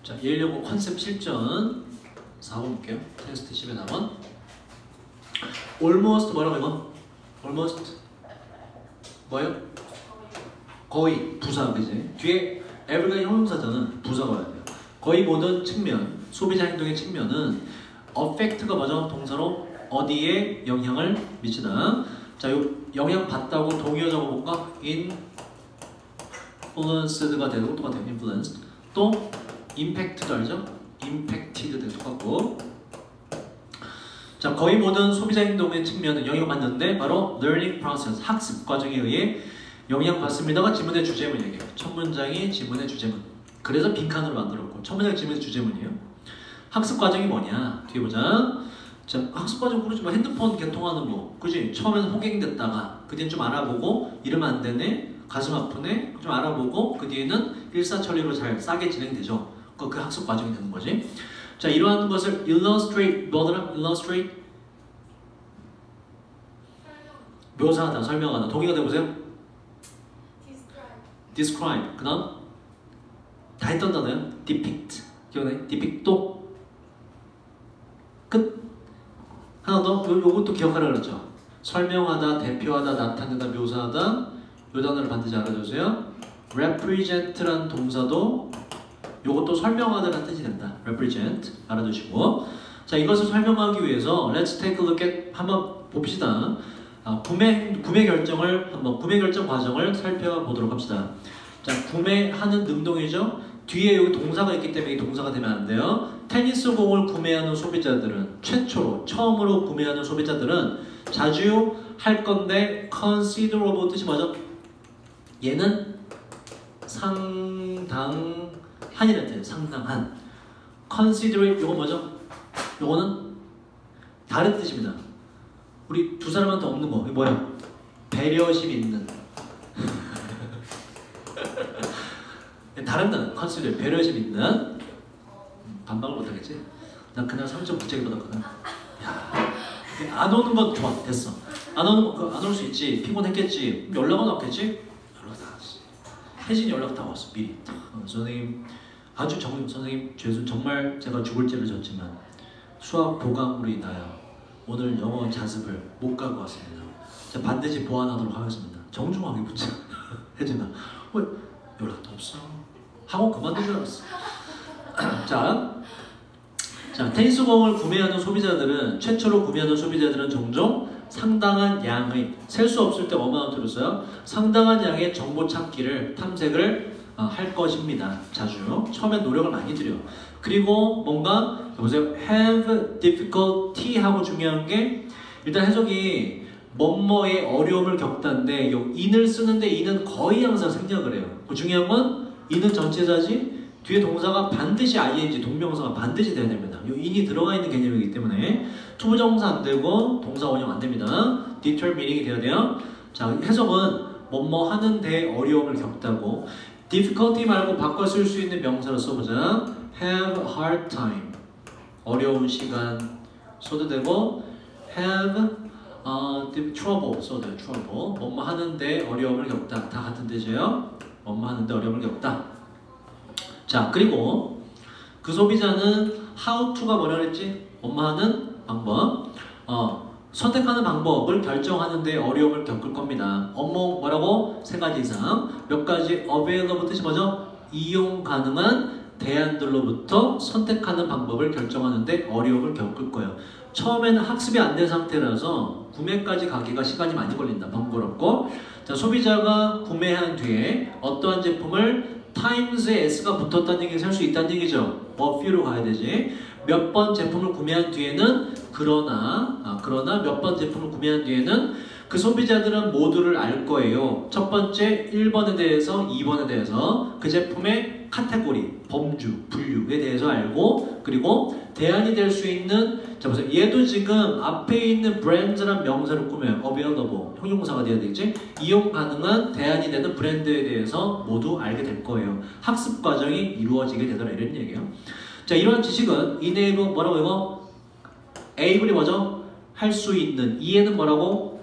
자, 예일여고 컨셉 실전 4번 볼게요. 테스트 10에 4번. almost 뭐라고 이거? almost 뭐예요? 거의 부사 그지? 뒤에 every가 형용사잖아. 부사가 와야 돼요. 거의 모든 측면, 소비자 행동의 측면은 affect가 뭐죠? 동사로 어디에 영향을 미치다. 자, 요 영향 받다고 동의어 적어볼까? influenced가 되고 똑같아요. influenced. 또 impacted 알죠? impacted 되고 똑같고. 자, 거의 모든 소비자 행동의 측면은 영향받는데 바로 learning process, 학습 과정에 의해 영향받습니다가 지문의 주제문이에요. 첫 문장이 지문의 주제문. 그래서 빈칸으로 만들었고 첫 문장이 지문의 주제문이에요. 학습 과정이 뭐냐? 뒤에 보자. 자, 학습 과정 모르지 뭐 핸드폰 개통하는 거, 그지? 처음에는 호갱됐다가 그 뒤엔 좀 알아보고 이러면 안 되네, 가슴 아프네, 좀 알아보고 그 뒤에는 일사천리로 잘 싸게 진행되죠. 그 학습 과정이 되는 거지. 자, 이러한 것을 illustrate, 뭐더라? illustrate 묘사하다, 설명하다. 동의가 되보세요. describe. 그 다음 다 했던 단어요. depict. 기억나요? depict 또 끝. 하나 더. 요것도 기억하라 그랬죠. 설명하다, 대표하다, 나타내다, 묘사하다. 요 단어를 반드시 알아주세요. represent란 동사도 요것도 설명하다라는 뜻이 된다. represent 알아두시고. 자, 이것을 설명하기 위해서 let's take a look at 한번 봅시다. 구매 결정 과정을 살펴보도록 합시다. 자, 구매하는 능동이죠. 뒤에 여기 동사가 있기 때문에 이 동사가 되면 안 돼요. 테니스 공을 구매하는 소비자들은 처음으로 구매하는 소비자들은 자주 할 건데 considerable 뜻이 뭐죠? 얘는 상당한이라는 뜻이에요. 상당한. considerate 요거 뭐죠? 요거는 다른 뜻입니다. 우리 두 사람한테 없는 거. 이거 뭐야? 배려심 있는. 다른 단어. consider 배려심 있는. 반박을 못하겠지? 난 그날 3점 부채기 받았거든. 야, 안 오는 건 좋아. 됐어. 안 올 수 있지. 피곤했겠지. 연락은 왔겠지? 연락 다 왔지. 혜진이 연락 다 왔어. 미리. 선생님 아주 선생님 정말 제가 죽을 죄를 졌지만 수학 보강으로 인하여 오늘 영어 자습을 못 가고 왔습니다. 제가 반드시 보완하도록 하겠습니다. 정중하게 묻자. 혜진아, 왜 연락도 없어? 학원 그만둘 줄 알았어. 자, 테니스 공을 구매하는 소비자들은 최초로 구매하는 소비자들은 종종 상당한 양의 셀 수 없을 때 뭐만 들었어요? 상당한 양의 정보 찾기를 탐색을 할 것입니다. 자주 처음엔 노력을 많이 들여. 그리고 뭔가 보세요. have difficulty 하고 중요한 게 일단 해석이 뭐뭐의 어려움을 겪다인데 요 in을 쓰는데 in은 거의 항상 생략을 해요. 중요한 건 in은 전체자지 뒤에 동사가 반드시 ing 동명사가 반드시 돼야 됩니다. 요 in이 들어가 있는 개념이기 때문에 투부정사 안 되고 동사 원형 안 됩니다. determining 돼야 돼요. 자, 해석은 뭐뭐 하는데 어려움을 겪다고. difficulty 말고 바꿔 쓸 수 있는 명사로 써보자. have a hard time 어려운 시간 써도 되고 have trouble 써도 돼요. trouble 뭐뭐 하는데 어려움을 겪다 다 같은 뜻이에요. 뭐뭐 하는데 어려움을 겪다. 자, 그리고 그 소비자는 how to가 뭐라 그랬지? 뭐뭐 하는 방법 선택하는 방법을 결정하는데 어려움을 겪을 겁니다. 뭐라고? 세 가지 이상. 몇 가지 available 뜻이 뭐죠? 이용 가능한 대안들로부터 선택하는 방법을 결정하는데 어려움을 겪을 거예요. 처음에는 학습이 안 된 상태라서 구매까지 가기가 시간이 많이 걸린다. 번거롭고. 자, 소비자가 구매한 뒤에 어떠한 제품을 times에 s가 붙었다는 얘기를 살 수 있다는 얘기죠. a few로 가야 되지. 몇 번 제품을 구매한 뒤에는 그러나 몇 번 제품을 구매한 뒤에는 그 소비자들은 모두를 알 거예요. 첫 번째 1번에 대해서 2번에 대해서 그 제품의 카테고리, 범주, 분류에 대해서 알고 그리고 대안이 될 수 있는 자 보세요. 얘도 지금 앞에 있는 브랜드란 명사를 꾸며요. available 형용사가 돼야 되겠지? 이용 가능한 대안이 되는 브랜드에 대해서 모두 알게 될 거예요. 학습 과정이 이루어지게 되더라 이런 얘기예요. 자, 이러한 지식은 enable 뭐라고 이거? able이 뭐죠? 할 수 있는. 이해는 뭐라고?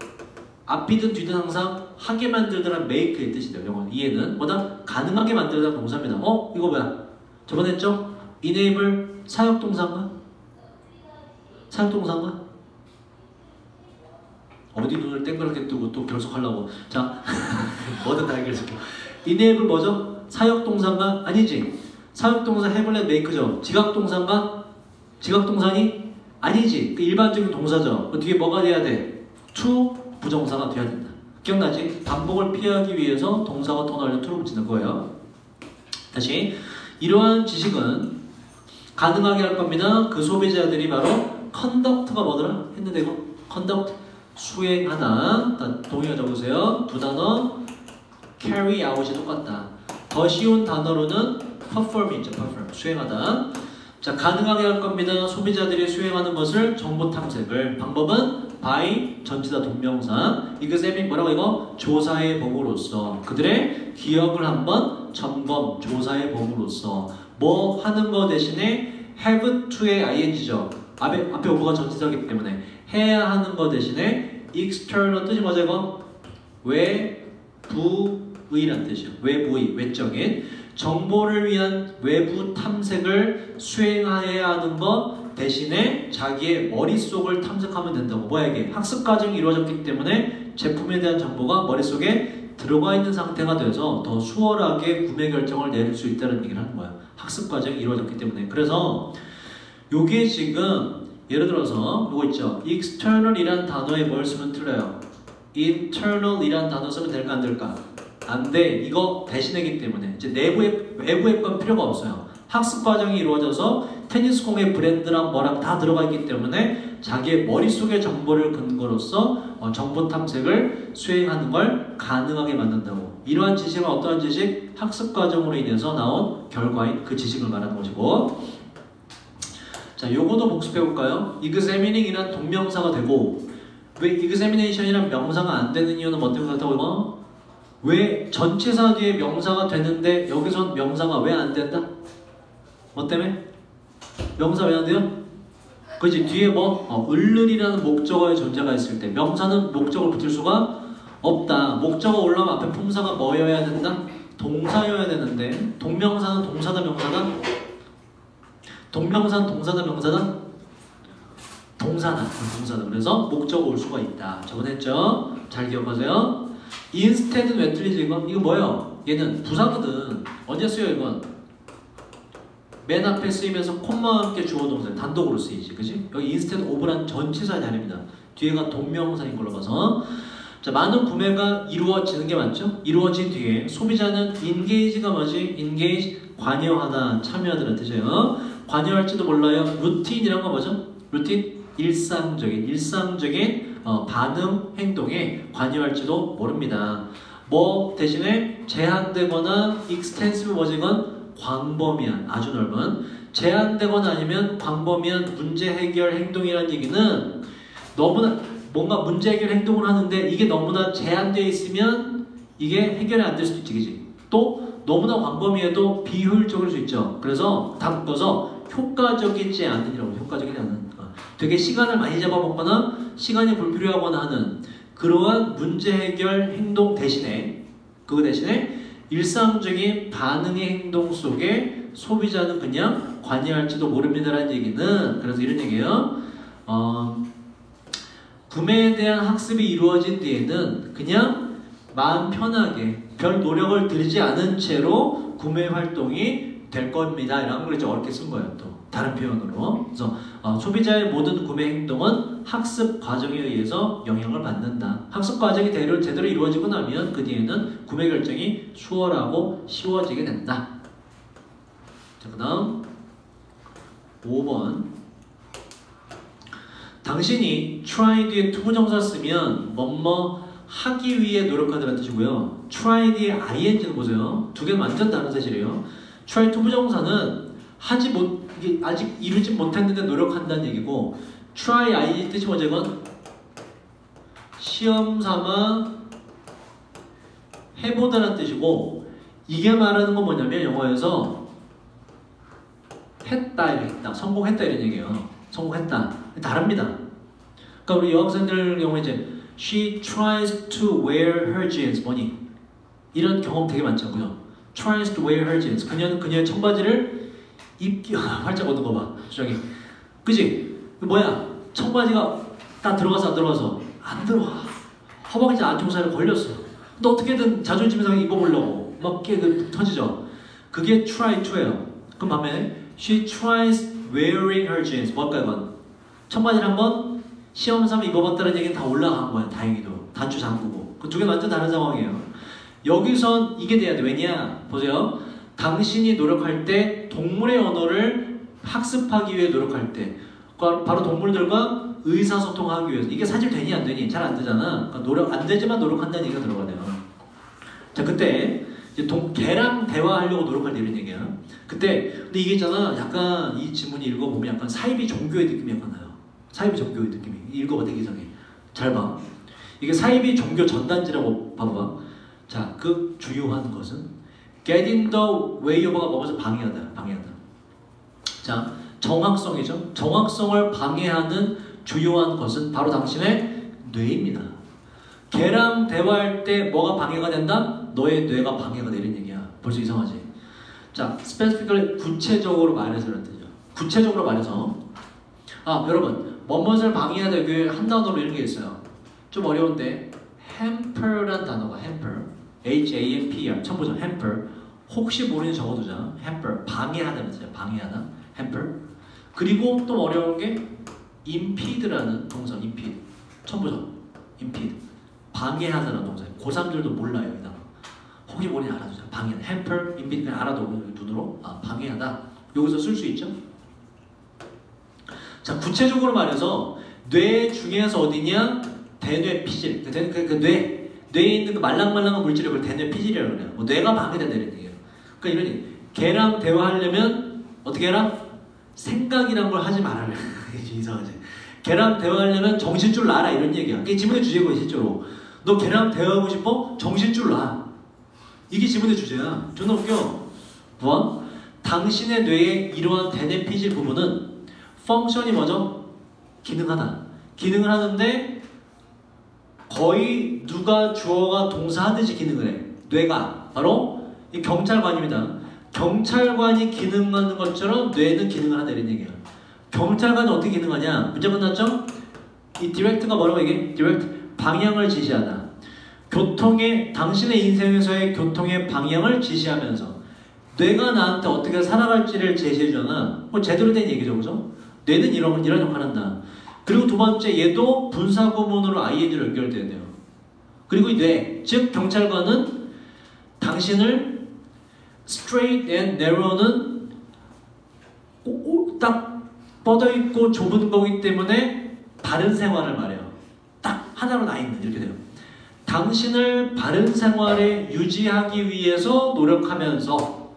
앞이든 뒤든 항상 하게 만들더란 make의 뜻이 돼요. 영어는. 이해는 뭐다? 가능하게 만들다는 동사입니다. 이거 뭐야? 저번에 했죠? enable 사역동사인가? 사역동사인가? 어디 눈을 땡그랗게 뜨고 또 결석하려고. 자, 뭐든 다 결석해. enable 뭐죠? 사역동사인가? 아니지. 사역동사 have, let, make죠. 지각동사인가? 지각동사니? 아니지. 그 일반적인 동사죠. 그 뒤에 뭐가 돼야 돼? to 부정사가 돼야 된다. 기억나지? 반복을 피하기 위해서 동사가 tonal로 to로 붙이는 거예요. 다시, 이러한 지식은 가능하게 할 겁니다. 그 소비자들이 바로 conduct가 뭐더라? 했는데 이거 conduct 수행하다. 동의어 적으세요. 두 단어 carry out이 똑같다. 더 쉬운 단어로는 perform이 있죠. perform 수행하다. 자, 가능하게 할 겁니다. 소비자들이 수행하는 것을 정보 탐색을. 방법은 by 전치사 동명사 examine 뭐라고 이거? 조사해 봄으로써 그들의 기억을 한번 점검 조사해 봄으로써 뭐 하는 거 대신에 have to의 ing죠. 앞에 오브가 전치사이기 때문에 해야 하는 거 대신에 external 뜻이 뭐죠 이거? 외부의란 뜻이요. 외부의, 외적인 정보를 위한 외부 탐색을 수행해야 하는 것 대신에 자기의 머릿속을 탐색하면 된다고. 뭐야 이게? 학습 과정이 이루어졌기 때문에 제품에 대한 정보가 머릿속에 들어가 있는 상태가 돼서 더 수월하게 구매 결정을 내릴 수 있다는 얘기를 하는 거야. 학습 과정이 이루어졌기 때문에. 그래서 요게 지금 예를 들어서 요거 있죠. external이란 단어에 뭘 쓰면 틀려요? internal이란 단어 쓰면 될까 안 될까? 안 돼. 이거 대신이기 때문에 이제 외부의 건 필요가 없어요. 학습 과정이 이루어져서 테니스 공의 브랜드랑 뭐랑 다 들어가 있기 때문에 자기의 머릿속의 정보를 근거로서 정보 탐색을 수행하는 걸 가능하게 만든다고. 이러한 지식은 어떠한 지식? 학습 과정으로 인해서 나온 결과인 그 지식을 말하는 것이고. 자, 요거도 복습해볼까요? examining이란 동명사가 되고 왜 examination이란 명사가 안 되는 이유는 뭐 때문에 그렇다고 이거? 왜 전치사 뒤에 명사가 되는데 여기선 명사가 왜 안 된다? 뭐 때문에? 명사 왜 안 돼요? 그지 뒤에 뭐 을을이라는 목적어의 존재가 있을 때 명사는 목적을 붙일 수가 없다. 목적어 올라오면 앞에 품사가 뭐여야 된다? 동사여야 되는데 동명사는 동사다 명사다? 동명사는 동사다 명사다? 동사다. 동사다. 그래서 목적어 올 수가 있다. 저번에 했죠? 잘 기억하세요. instead는 왜 틀리지 이건? 이거 뭐예요? 얘는 부사거든. 언제 쓰여 이건? 맨 앞에 쓰이면서 콤마와 함께 주어 동사 단독으로 쓰이지. 그지? 여기 instead of란 전치사의 단위입니다. 뒤에가 동명사인 걸로 봐서. 자, 많은 구매가 이루어지는 게 맞죠? 이루어진 뒤에 소비자는 engage가 뭐지? engage 관여하다, 참여하다는 뜻이에요. 관여할지도 몰라요. 루틴이란 거 뭐죠? 루틴? 일상적인 반응, 행동에 관여할지도 모릅니다. 뭐 대신에 제한되거나 extensive 뭐지 이건? 광범위한, 아주 넓은 제한되거나 아니면 광범위한 문제 해결 행동이라는 얘기는 너무나 뭔가 문제 해결 행동을 하는데 이게 너무나 제한되어 있으면 이게 해결이 안 될 수도 있지, 그지? 또 너무나 광범위해도 비효율적일 수 있죠. 그래서 다 묶어서 효과적이지 않은이라고. 효과적이지 않은 되게 시간을 많이 잡아먹거나 시간이 불필요하거나 하는 그러한 문제 해결 행동 대신에 그거 대신에 일상적인 반응의 행동 속에 소비자는 그냥 관여할지도 모릅니다라는 얘기는 그래서 이런 얘기예요. 구매에 대한 학습이 이루어진 뒤에는 그냥 마음 편하게 별 노력을 들이지 않은 채로 구매 활동이 될 겁니다. 이런 걸 이제 어렵게 쓴 거예요. 또 다른 표현으로. 그래서 소비자의 모든 구매 행동은 학습 과정에 의해서 영향을 받는다. 학습 과정이 제대로 이루어지고 나면 그 뒤에는 구매 결정이 수월하고 쉬워지게 된다. 자, 그 다음 5번. 당신이 try 뒤에 투부정사 쓰면 뭐뭐 하기 위해 노력하다는 뜻이고요. try 뒤에 ing는 보세요. 두 개는 완전 다른 사실이에요. try 투부정사는 이게 아직 이루지 못했는데 노력한다는 얘기고 try ing 뜻이 뭐죠 이건? 시험 삼아 해보다는 뜻이고 이게 말하는 건 뭐냐면 영어에서 했다 이렇게 했다 성공했다 이런 얘기예요. 성공했다 다릅니다. 그러니까 우리 여학생들 경우에 이제 she tries to wear her jeans 뭐니? 이런 경험 되게 많죠. 그죠? tries to wear her jeans 그녀는 그녀의 청바지를 입기 활짝 걷는 거 봐. 저기 그지? 뭐야? 청바지가 딱 들어가서 안 들어가서 안 들어가. 허벅지 안쪽 사이에 걸렸어. 근데 어떻게든 자존심 상에 입어보려고 막 터지죠. 그게 try to예요. 그럼 반면에 she tries wearing her jeans. 뭘까요, 이건? 청바지를 한번 시험 삼아 입어봤다는 얘기는 다 올라간 거예요. 다행히도 단추 잠그고. 그 두 개는 완전 다른 상황이에요. 여기선 이게 돼야 돼. 왜냐? 보세요. 당신이 노력할 때 동물의 언어를 학습하기 위해 노력할 때 바로 동물들과 의사소통하기 위해서 이게 사실 되니 안 되니? 잘 안 되잖아. 그러니까 안 되지만 노력한다는 얘기가 들어가네요. 자, 그때 이제 개랑 대화하려고 노력할 때 이런 얘기야. 그때 근데 이게 있잖아. 약간 이 지문이 읽어보면 약간 사이비 종교의 느낌이 약간 나요. 사이비 종교의 느낌이. 읽어봐 되게 이상해. 잘 봐. 이게 사이비 종교 전단지라고 봐봐. 자, 그 주요한 것은 get in the way of가 뭐면서 방해하다. 자, 정확성이죠. 정확성을 방해하는 주요한 것은 바로 당신의 뇌입니다. 개랑 대화할 때 뭐가 방해가 된다? 너의 뇌가 방해가 되는 얘기야. 벌써 이상하지? 자, specifically 구체적으로 말해서 그런 뜻이죠. 구체적으로 말해서 여러분 뭐뭇을 방해하다 여기 한 단어로 이런 게 있어요. 좀 어려운데 hamper란 단어가 hamper H-A-M-P-R 처음 보죠. hamper 혹시 모르니 적어두자. hamper 방해하다는 뜻이야. 방해하다 hamper 그리고 또 어려운 게 impede라는 동사 impede 처음 보죠. impede 방해하다는 동사. 고3들도 몰라요. 이 단어. 혹시 모르니 알아두자. 방해 hamper impede 그냥 알아두고 눈으로 방해하다. 여기서 쓸 수 있죠. 자, 구체적으로 말해서 뇌 중에서 어디냐? 대뇌 피질. 뇌에 있는 그 말랑말랑한 물질을 그걸 대뇌 피질이라고 그래요. 뭐 뇌가 방해된다 이런 얘기예요. 그러니까 이러니 걔랑 대화하려면 어떻게 해라? 생각이란 걸 하지 말아라. 이상하지. 걔랑 대화하려면 정신줄 놔라 이런 얘기야. 그게 지문의 주제고 실제로. 너 걔랑 대화하고 싶어? 정신줄 놔. 이게 지문의 주제야. 존나 웃겨. 뭐? 당신의 뇌의 이러한 대뇌 피질 부분은 펑션이 뭐죠? 기능하다. 기능을 하는데 거의 누가 주어가 동사하듯이 기능을 해. 뇌가 바로 이 경찰관입니다. 경찰관이 기능하는 것처럼 뇌는 기능을 한다 이런 얘기야. 경찰관이 어떻게 기능하냐? 문제 끝났죠? 이 디렉트가 뭐라고 얘기해? 디렉트 방향을 지시하다. 당신의 인생에서의 교통의 방향을 지시하면서 뇌가 나한테 어떻게 살아갈지를 제시해주잖아. 제대로 된 얘기죠, 그죠? 뇌는 이런 역할을 한다. 그리고 두 번째, 얘도 분사구문으로 ing로 연결돼야 돼요. 그리고 이 뇌, 즉 경찰관은 당신을 straight and narrow는 딱 뻗어있고 좁은 거기 때문에 바른 생활을 말해요. 딱 하나로 나 있는 이렇게 돼요. 당신을 바른 생활에 유지하기 위해서 노력하면서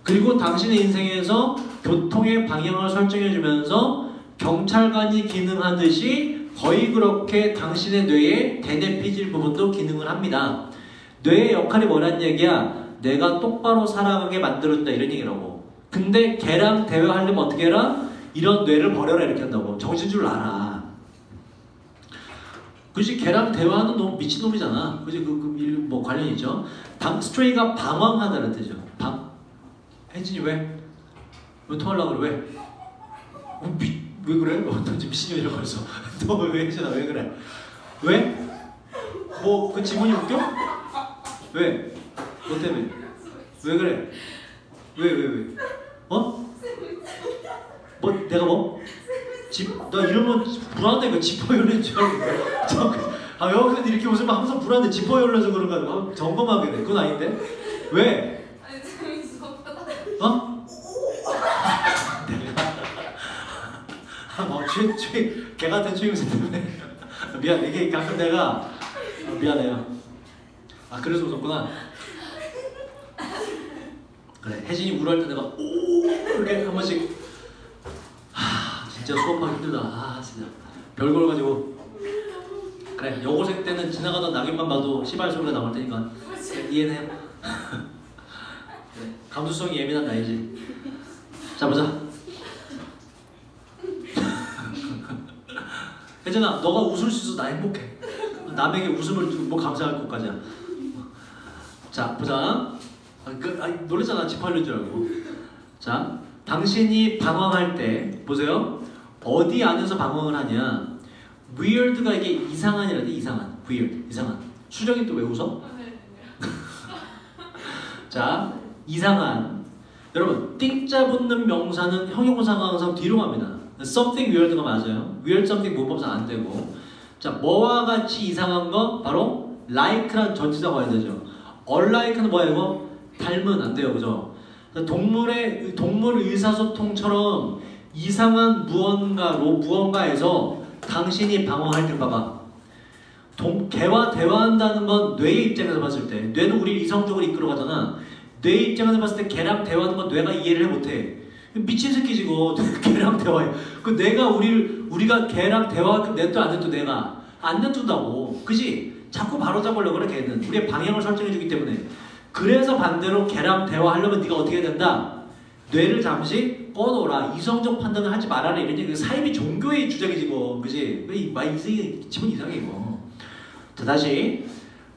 그리고 당신의 인생에서 교통의 방향을 설정해주면서 경찰관이 기능하듯이 거의 그렇게 당신의 뇌의 대뇌 피질 부분도 기능을 합니다. 뇌의 역할이 뭐란 얘기야? 내가 똑바로 살아가게 만들어준다 이런 얘기라고. 근데 걔랑 대화하려면 어떻게 해라? 이런 뇌를 버려라 이렇게 한다고. 정신줄 놔라. 그치? 걔랑 대화하는 놈 미친놈이잖아. 그치? 뭐 관련이 있죠? 스트레이가 방황하다는 뜻이죠. 혜진이 왜? 왜 토하려고 그래? 왜? 왜 그래? 너 지금 미친년이라고 했어. 너 왜 혜진아 왜 그래? 왜? 뭐 그 지문이 웃겨? 왜? 너 때문에? 왜 그래? 왜? 어? 뭐 내가 뭐? 나 이러면 불안해. 지퍼 열린 줄 알고. 여기서 이렇게 웃으면 항상 불안해. 지퍼 열려서 그런가? 점검하게 돼. 그건 아닌데? 왜? 어? 개 같은 추임새 때문에 미안. 이게 가끔 내가 미안해요. 그래서 웃었구나. 그래. 혜진이 울어할 때 내가 오 이렇게 한 번씩 진짜 수업하기 힘들다. 진짜 별걸 가지고. 그래. 여고생 때는 지나가던 낙엽만 봐도 시발 소리가 나올 테니까 이해해요. 그래. 감수성이 예민한 나이지. 자 보자. 혜진아, 너가 웃을 수 있어. 나 행복해. 남에게 웃음을 뭐 감사할 것까지야. 자, 보자. 놀랬잖아. 지퍼 열린 줄 알고. 자, 당신이 방황할 때 보세요. 어디 안에서 방황을 하냐? weird가 이게 이상한이라는데 이상한, weird, 이상한. 수정이 또 왜 웃어? 자, 이상한. 여러분, 띵자 붙는 명사는 형용사가 항상 뒤로 갑니다. something weird가 맞아요. weird something 문법상 안 되고. 자, 뭐와 같이 이상한 거 바로 like란 전치사가 와야 되죠. unlike는 뭐야 이거? 닮은 안 돼요, 그죠? 동물 의사소통처럼 이상한 무언가에서 당신이 방황할 때 봐봐. 개와 대화한다는 건 뇌의 입장에서 봤을 때 뇌는 우리를 이성적으로 이끌어 가잖아. 뇌 입장에서 봤을 때 개랑 대화하는 건 뇌가 이해를 못해. 미친 새끼지 그 개랑 대화해. 그 뇌가 우리가 개랑 대화할 냅둬 안 냅둬 뇌가 안 냅둔다고. 그지? 자꾸 바로잡으려고 그래 걔는. 우리의 방향을 설정해주기 때문에. 그래서 반대로 개랑 대화하려면 네가 어떻게 해야 된다? 뇌를 잠시 꺼놓으라. 이성적 판단을 하지 말아라. 이런 얘기. 사이비 종교의 주장이지 뭐. 그지? 기분 이상해 이거. 자, 다시.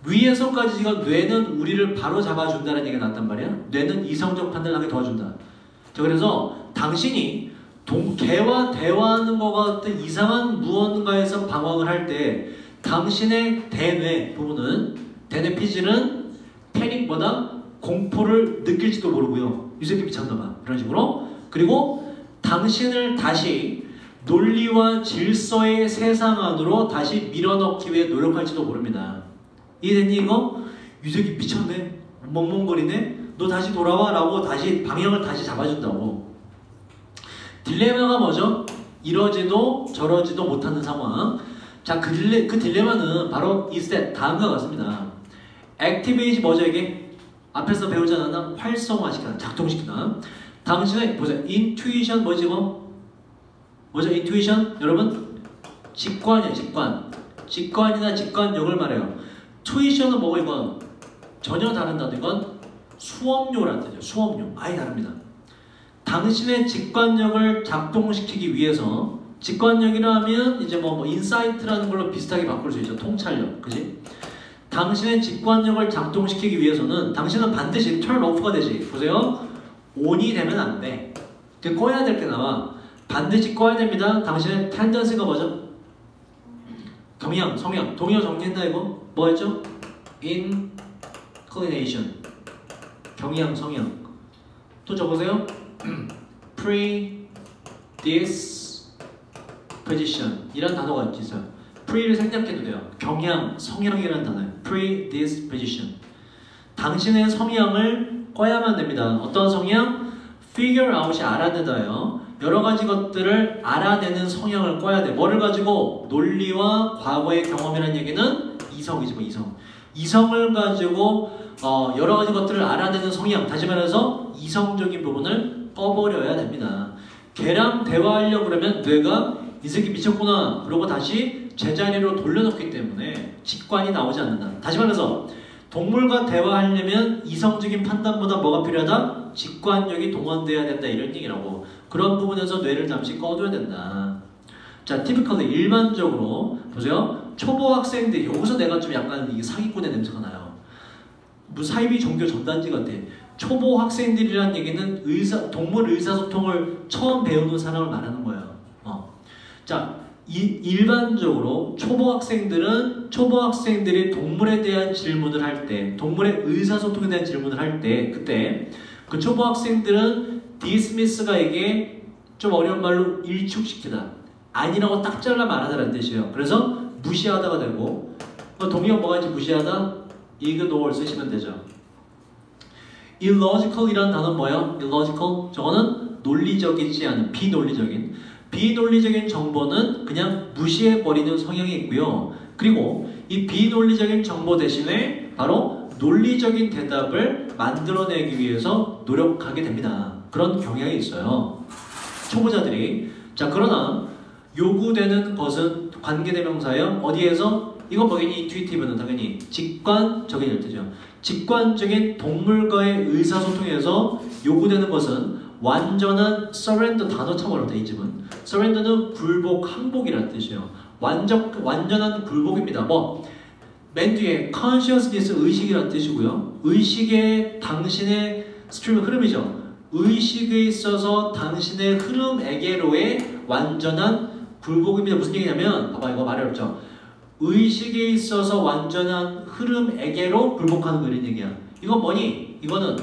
위에서까지 지금 뇌는 우리를 바로 잡아준다는 얘기가 나왔단 말이야. 뇌는 이성적 판단을 하게 도와준다. 자, 그래서 당신이 개와 대화하는 것 같은 이상한 무언가에서 방황을 할 때 당신의 대뇌 부분은 대뇌 피질은 패닉보다 공포를 느낄지도 모르고요. 이 새끼 미쳤나봐. 이런 식으로. 그리고 당신을 다시 논리와 질서의 세상 안으로 다시 밀어넣기 위해 노력할지도 모릅니다. 이해됐니 이거? 이 새끼 미쳤네. 멍멍거리네. 너 다시 돌아와 라고 다시 방향을 다시 잡아준다고. 딜레마가 뭐죠? 이러지도 저러지도 못하는 상황. 자, 그 딜레마는 바로 이스탯 다음과 같습니다. 액티베이지 뭐죠 이게? 앞에서 배우지 않았나? 활성화시키다, 작동시키다. 당신의 보세요. 인투이션 뭐지 이거? 뭐죠? 인투이션? 여러분? 직관이에요. 직관. 직관이나 직관력을 말해요. 투이션은 뭐고 이건? 전혀 다른 단어. 이건 수업료라는 뜻이에요. 수업료. 아예 다릅니다. 당신의 직관력을 작동시키기 위해서 직관력이라 하면 이제 뭐 인사이트라는 걸로 비슷하게 바꿀 수 있죠. 통찰력. 그지? 당신의 직관력을 작동시키기 위해서는 당신은 반드시 turn off가 되지. 보세요. on이 되면 안 돼. 꺼야 될 게 나와. 반드시 꺼야 됩니다. 당신의 tendency가 뭐죠? 경향, 성향. 동의어 정리했나 이거? 뭐였죠? inclination. 경향, 성향. 또 적으세요. predisposition 이란 단어가 있어요. pre를 생략해도 돼요. 경향, 성향이라는 단어예요. predisposition. 당신의 성향을 꺼야만 됩니다. 어떤 성향? figure out이 알아내다요. 여러 가지 것들을 알아내는 성향을 꺼야 돼. 뭐를 가지고? 논리와 과거의 경험이라는 얘기는 이성이지 뭐 이성. 이성을 가지고 여러 가지 것들을 알아내는 성향. 다시 말해서 이성적인 부분을 꺼버려야 됩니다. 걔랑 대화하려고 그러면 뇌가 이 새끼 미쳤구나 그러고 다시 제자리로 돌려놓기 때문에 직관이 나오지 않는다. 다시 말해서 동물과 대화하려면 이성적인 판단보다 뭐가 필요하다? 직관력이 동원돼야 된다 이런 얘기라고. 그런 부분에서 뇌를 잠시 꺼둬야 된다. 자, typically 일반적으로 보세요. 초보 학생들 여기서 내가 좀 약간 이게 사기꾼의 냄새가 나요. 무슨 사이비 종교 전단지 같아. 초보 학생들이란 얘기는 동물 의사소통을 처음 배우는 사람을 말하는 거예요. 자, 일반적으로 초보 학생들이 동물에 대한 질문을 할 때, 동물의 의사소통에 대한 질문을 할 때, 그때 그 초보 학생들은 디스미스가에게 좀 어려운 말로 일축시키다. 아니라고 딱 잘라 말하다라는 뜻이에요. 그래서 무시하다가 되고, 동의어 뭐가 있지? 무시하다? ignore 쓰시면 되죠. illogical이라는 단어는 뭐예요? illogical? 저거는 논리적이지 않은 비논리적인 정보는 그냥 무시해버리는 성향이 있고요. 그리고 이 비논리적인 정보 대신에 바로 논리적인 대답을 만들어내기 위해서 노력하게 됩니다. 그런 경향이 있어요. 초보자들이. 자, 그러나 요구되는 것은 관계대명사예요. 어디에서? 이건 뭐겠니? intuitive는 당연히 직관적인 뜻이죠. 직관적인 동물과의 의사소통에서 요구되는 것은 완전한 surrender. 단어 참 어렵다 이 집은. surrender는 굴복, 항복이라는 뜻이에요. 완전한 굴복입니다. 맨 뒤에 consciousness 의식이라는 뜻이고요. 의식의 당신의 스트림 흐름이죠. 의식에 있어서 당신의 흐름에게로의 완전한 굴복입니다. 무슨 얘기냐면 봐봐 이거 말이 어렵죠. 의식에 있어서 완전한 흐름에게로 굴복하는 거 이런 얘기야. 이건 뭐니? 이거는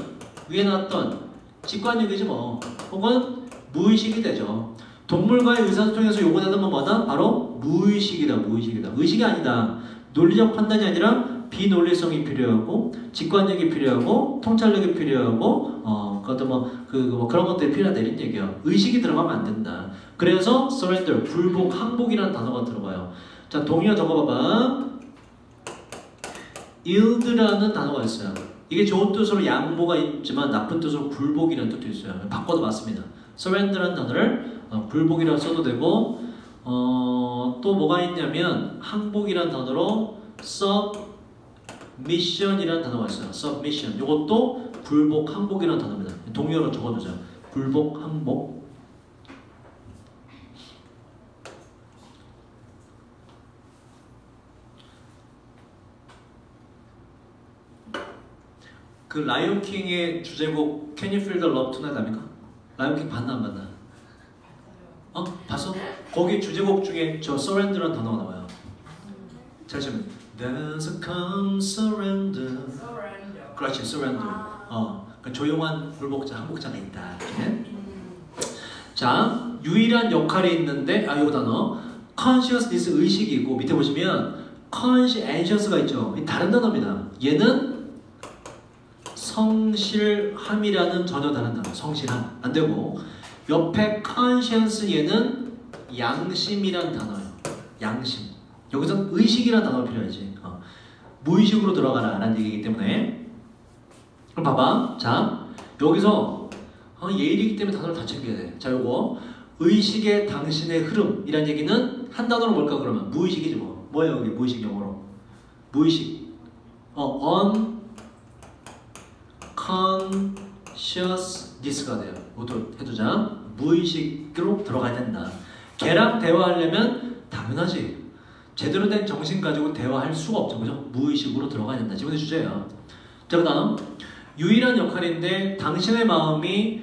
위에 나왔던 직관력이지 뭐. 혹은 무의식이 되죠. 동물과의 의사소통에서 요구되는 건 뭐다? 바로 무의식이다. 무의식이다. 의식이 아니다. 논리적 판단이 아니라 비논리성이 필요하고 직관력이 필요하고 통찰력이 필요하고 그것도 뭐 그런 것들이 필요하다 이런 얘기야. 의식이 들어가면 안 된다. 그래서 surrender, 굴복, 항복이라는 단어가 들어가요. 자, 동의어 적어봐봐. yield라는 단어가 있어요. 이게 좋은 뜻으로 양보가 있지만 나쁜 뜻으로 굴복이라는 뜻도 있어요. 바꿔도 맞습니다. surrender라는 단어를 굴복이라고 써도 되고 또 뭐가 있냐면 항복이라는 단어로 submission이라는 단어가 있어요. submission. 이것도 굴복, 항복이라는 단어입니다. 동의어로 적어두자. 굴복, 항복. 그 라이온킹의 주제곡 Can You Feel the Love Tonight 압니까? 라이온킹 봤나 안 봤나? 봤어? 거기 주제곡 중에 저 surrender라는 단어가 나와요. 잘 치면 There's a come surrender. 그렇지, surrender. 그 조용한 굴복자, 항복자가 있다. 이렇게. 자, 유일한 역할이 있는데 이거 단어 consciousness 의식이 있고 밑에 보시면 conscientious가 있죠. 다른 단어입니다. 얘는 성실함이라는 전혀 다른 단어. 성실함 안 되고 옆에 conscience 얘는 양심이란 단어예요. 양심. 여기서 의식이라는 단어가 필요하지. 무의식으로 들어가라 라는 얘기이기 때문에. 그럼 봐봐. 자, 여기서 예일이기 때문에 단어를 다 챙겨야 돼. 자, 요거 의식의 당신의 흐름이란 얘기는 한 단어로 뭘까 그러면 무의식이지 뭐. 뭐예요 여기 무의식 영어로? 무의식. unconsciousness가 돼요. 이것도 해두자. 무의식으로 들어가야 된다. 걔랑 대화하려면 당연하지. 제대로 된 정신 가지고 대화할 수가 없죠. 그죠? 무의식으로 들어가야 된다. 지금의 주제예요. 자, 그 다음 유일한 역할인데 당신의 마음이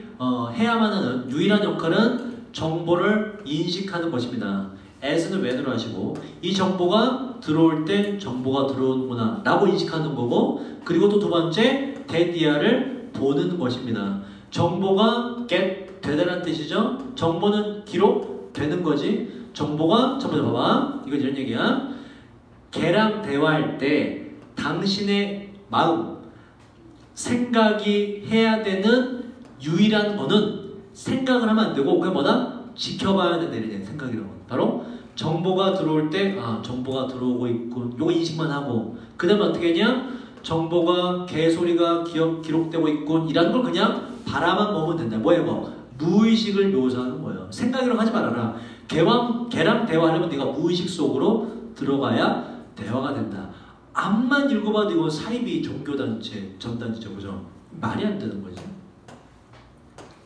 해야만 하는 유일한 역할은 정보를 인식하는 것입니다. as는 when으로 하시고 이 정보가 들어올 때 정보가 들어오는구나 라고 인식하는 거고 그리고 또 두 번째 데디아를 보는 것입니다. 정보가 get 되다라는 뜻이죠. 정보는 기록되는 거지. 정보가 첫 번째 봐봐. 이건 이런 얘기야. 걔랑 대화할 때 당신의 마음 생각이 해야 되는 유일한 거는 생각을 하면 안 되고 그게 뭐다? 지켜봐야 된다 이런 생각이라고. 바로 정보가 들어올 때 정보가 들어오고 있고 요거 인식만 하고 그 다음에 어떻게 했냐? 정보가 개소리가 기록되고 있고 이라는 걸 그냥 바라만 보면 된다. 뭐예요? 뭐? 무의식을 묘사하는 거예요. 생각이라고 하지 말아라. 걔랑 대화하려면 네가 무의식 속으로 들어가야 대화가 된다. 앞만 읽어봐도 이건 사이비 종교단체, 전단지죠. 그죠? 말이 안 되는 거지.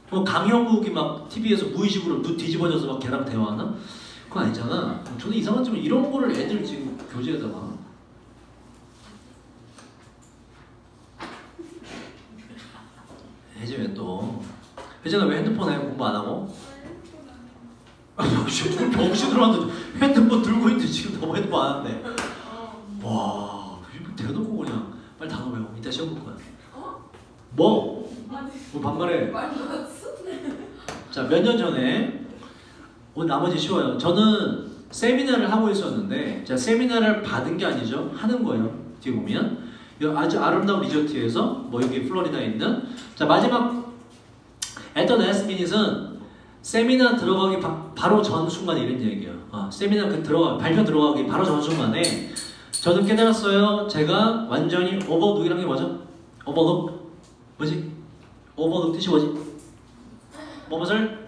강형욱이 막 TV에서 무의식으로 눈 뒤집어져서 막 걔랑 대화하나? 그거 아니잖아. 저는 이상하지만 이런 거를 애들 지금 교재에다가 혜진이 또 혜진아 왜 핸드폰 해? 공부 안 하고? 병신으로 하는데 핸드폰 들고 있는데 지금 너무 핸드폰 안 하는데 와 대놓고 그냥 빨리 단어 외워. 이따 시험 볼 거야. 뭐 반말해. 자, 몇 년 전에 나머지 쉬워요. 저는 세미나를 하고 있었는데 제가 세미나를 받은 게 아니죠. 하는 거예요. 뒤에 보면 아주 아름다운 리조트에서 뭐 여기 플로리다에 있는 자 마지막 at the last minute은 세미나 들어가기 바로 전 순간에 이런 얘기예요. 세미나 발표 들어가기 바로 전 순간에 저는 깨달았어요. 제가 완전히 오버룩이란 게 뭐죠? 오버룩 뭐지? 오버룩 뜻이 뭐지? 무엇을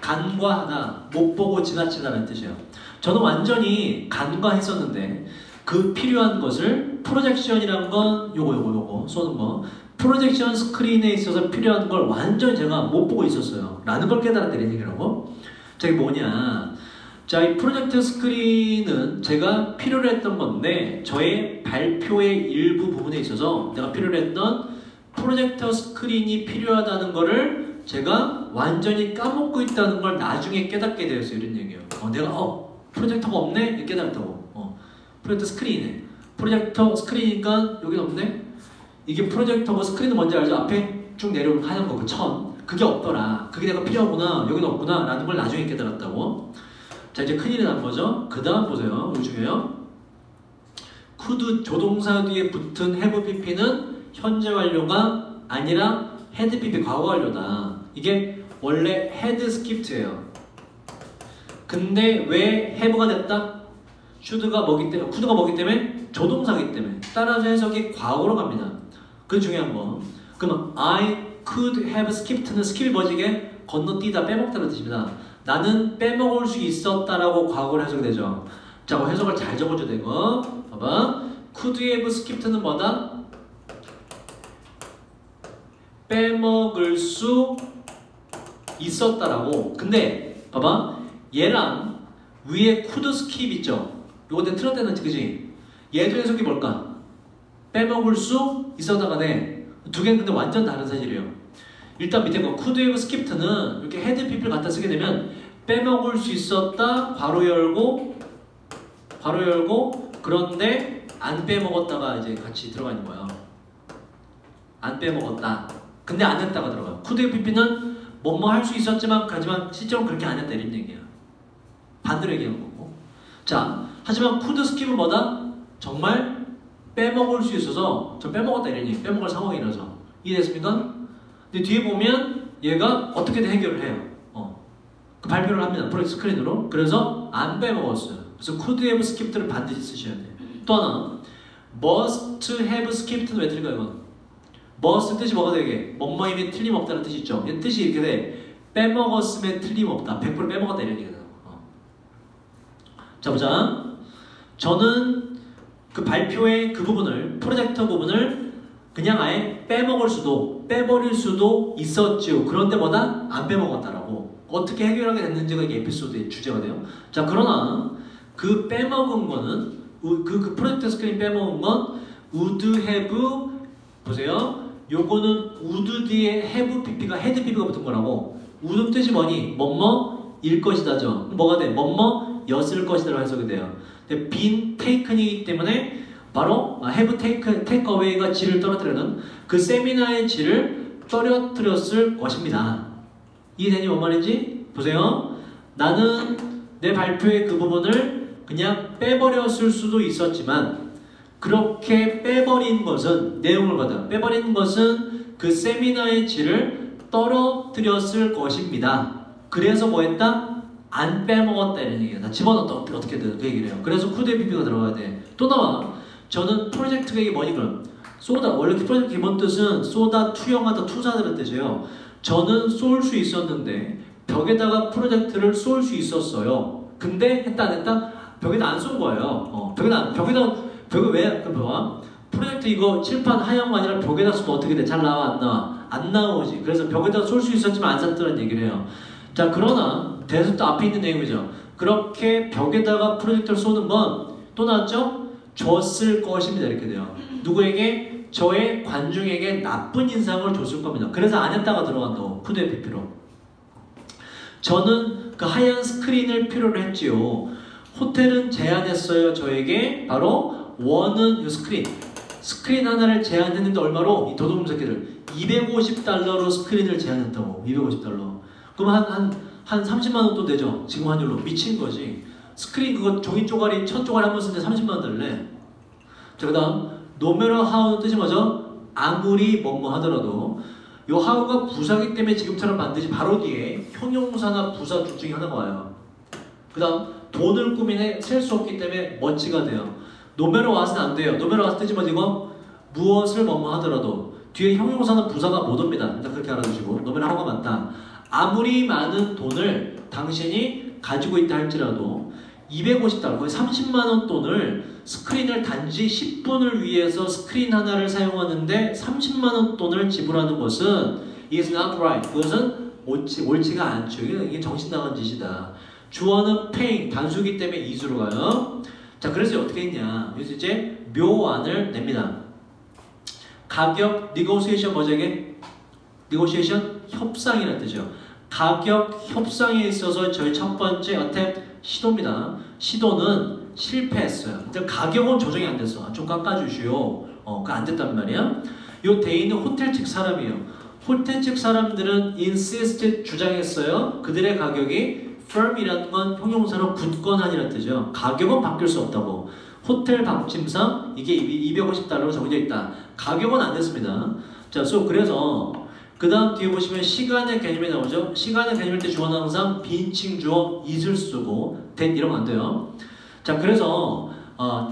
간과하다, 못 보고 지나치다라는 뜻이에요. 저는 완전히 간과했었는데 그 필요한 것을 프로젝션이란 건 요거 쏘는 거 프로젝션 스크린에 있어서 필요한 걸 완전히 제가 못 보고 있었어요. 라는 걸 깨달았다는 얘기라고. 자, 이게 뭐냐. 자, 이 프로젝터 스크린은 제가 필요로 했던 건데 저의 발표의 일부 부분에 있어서 내가 필요로 했던 프로젝터 스크린이 필요하다는 거를 제가 완전히 까먹고 있다는 걸 나중에 깨닫게 되었어요. 이런 얘기예요. 내가 프로젝터가 없네? 이렇게 깨달았다고. 프로젝터 스크린이네. 프로젝터 스크린이니까 여기는 없네? 이게 프로젝터고 스크린은 뭔지 알죠? 앞에 쭉 내려오는 하얀 거, 그 천. 그게 없더라. 그게 내가 필요하구나. 여기는 없구나. 라는 걸 나중에 깨달았다고. 자, 이제 큰일이 난 거죠. 그 다음 보세요. 이거 중요해요. could 조동사 뒤에 붙은 have pp는 현재 완료가 아니라 had pp 과거 완료다. 이게 원래 had skipped예요. 근데 왜 have가 됐다? should가 뭐기 때문에, could가 뭐기 때문에? 조동사기 때문에. 따라서 해석이 과거로 갑니다. 그게 중요한 거. 그러면 I could have skipped는 skip이 뭐지? 이게 건너뛰다, 빼먹다는 뜻입니다. 나는 빼먹을 수 있었다라고 과거로 해석이 되죠. 자, 그 해석을 잘 적어줘야 되고. 봐봐. could have skipped는 뭐다? 빼먹을 수 있었다라고. 근데 봐봐. 얘랑 위에 could skip 있죠? 요거 내 틀었다는 그지? 얘도 해석이 뭘까? 빼먹을 수 있었다가네. 두 개는 근데 완전 다른 사실이에요. 일단 밑에 거 could have skipped는 이렇게 had pp를 갖다 쓰게 되면 빼먹을 수 있었다 괄호 열고 그런데 안 빼먹었다가 이제 같이 들어가 있는 거예요. 안 빼먹었다. 근데 안 했다가 들어가요. could have pp는 뭐뭐 할 수 있었지만 하지만 실제로 그렇게 안 했다 이런 얘기야. 반대로 얘기하는 거고. 자, 하지만 could skip은 뭐다? 정말 빼먹을 수 있어서 저 빼먹었다 이런 얘기. 빼먹을 상황이라서. 이해됐습니까? 근데 뒤에 보면 얘가 어떻게든 해결을 해요. 그 발표를 합니다. 프로젝트 스크린으로. 그래서 안 빼먹었어요. 그래서 could have skipped를 반드시 쓰셔야 돼요. 또 하나 must have skipped는 왜 틀릴까요? 이건? must 뜻이 뭐가 되게? 뭐뭐임에 틀림없다는 뜻이 있죠. 얘 뜻이 이렇게 돼. 빼먹었음에 틀림없다. 100% 빼먹었다 이런 얘기가 돼요. 자, 보자. 저는 그 발표의 그 부분을, 프로젝터 부분을 그냥 아예 빼먹을 수도, 빼버릴 수도 있었죠. 그런데 뭐다? 안 빼먹었다라고. 어떻게 해결하게 됐는지가 이게 에피소드의 주제가 돼요. 자, 그러나 그 빼먹은 거는, 그 프로젝트 스크린 빼먹은 건 would have, 보세요. 요거는 would 뒤에 have pp가 had pp가 붙은 거라고. would 뜻이 뭐니? 뭐뭐일 것이다죠. 뭐가 돼? 뭐뭐 였을 것이다라고 해석이 돼요. 근데 been taken이기 때문에 바로 have take away가 질을 떨어뜨리는 그 세미나의 질을 떨어뜨렸을 것입니다. 이해되니 뭔 말인지? 보세요. 나는 내 발표의 그 부분을 그냥 빼버렸을 수도 있었지만 그렇게 빼버린 것은 내용을 받아 빼버린 것은 그 세미나의 질을 떨어뜨렸을 것입니다. 그래서 뭐 했다? 안 빼먹었다 이런 얘기야. 나 집어넣었다 어떻게든 그 얘기를 해요. 그래서 could have pp가 들어가야 돼. 또 나와. 저는 프로젝트 계획이 뭐니 그럼? 쏟아. 원래 프로젝트 기본 뜻은 쏟아, 투영하다, 투자하다는 뜻이에요. 저는 쏠 수 있었는데 벽에다가 프로젝트를 쏠 수 있었어요. 근데 했다 안 했다? 벽에다 안 쏜 거예요. 벽에 왜? 봐봐. 프로젝트 이거 칠판 하얀 거 아니라 벽에다 쏘면 어떻게 돼? 잘 나와 안 나와? 안 나오지. 그래서 벽에다 쏠 수 있었지만 안 쐈다는 얘기를 해요. 자, 그러나 대수도 앞에 있는 내용이죠. 그렇게 벽에다가 프로젝터를 쏘는 건 또 나왔죠? 줬을 것입니다. 이렇게 돼요. 누구에게? 저의 관중에게 나쁜 인상을 줬을 겁니다. 그래서 안 했다가 들어간다고. could have pp로. 저는 그 하얀 스크린을 필요로 했지요. 호텔은 제안했어요. 저에게 바로 원은 이 스크린 하나를 제안했는데 얼마로? 이 도둑놈 새끼들 $250로 스크린을 제안했다고. $250. 그럼 한 30만 원 또 되죠. 지금 환율로. 미친 거지. 스크린 그거 종이 쪼가리 1000쪼가리 한 번 쓰는데 30만 원 달래. 자, 그 다음 no matter how는 뜻이 뭐죠? 아무리 뭐뭐 하더라도. 요 how가 부사기 때문에 지금처럼 반드시 바로 뒤에 형용사나 부사 둘 중에 하나가 와요. 그 다음 돈을 꾸미네 셀 수 없기 때문에 멋지가 돼요. no matter what은 안 돼요. no matter what 뜻이 뭐지 이거? 무엇을 뭐뭐 하더라도. 뒤에 형용사는 부사가 못 옵니다. 일단 그렇게 알아두시고 no matter how가 맞다. 아무리 많은 돈을 당신이 가지고 있다 할지라도 $250, 거의 30만원 돈을 스크린을 단지 10분을 위해서 스크린 하나를 사용하는데 30만원 돈을 지불하는 것은 is not right. 그것은 옳지가 않죠. 이게 정신 나간 짓이다. 주어는 paying, 단수기 때문에 is로 가요. 자, 그래서 어떻게 했냐. 그래서 이제 묘안을 냅니다. 가격, negotiation 뭐죠 이게? negotiation? 협상이라는 뜻이죠. 가격 협상에 있어서 저희 첫 번째 어택 시도입니다. 시도는 실패했어요. 근데 가격은 조정이 안 됐어. 좀 깎아주시오. 그거 안 됐단 말이야. 요 대인은 호텔 측 사람이에요. 호텔 측 사람들은 insist 주장했어요. 그들의 가격이 firm이라는 건 형용사로 굳건한이라는 뜻이죠. 가격은 바뀔 수 없다고. 호텔 방침상 이게 250달러로 정해져 있다. 가격은 안 됐습니다. 자, 그래서 그 다음 뒤에 보시면 시간의 개념이 나오죠. 시간의 개념일 때 주어는 항상 빈칭 주어 is를 쓰고 that 이러면 안 돼요. 자, 그래서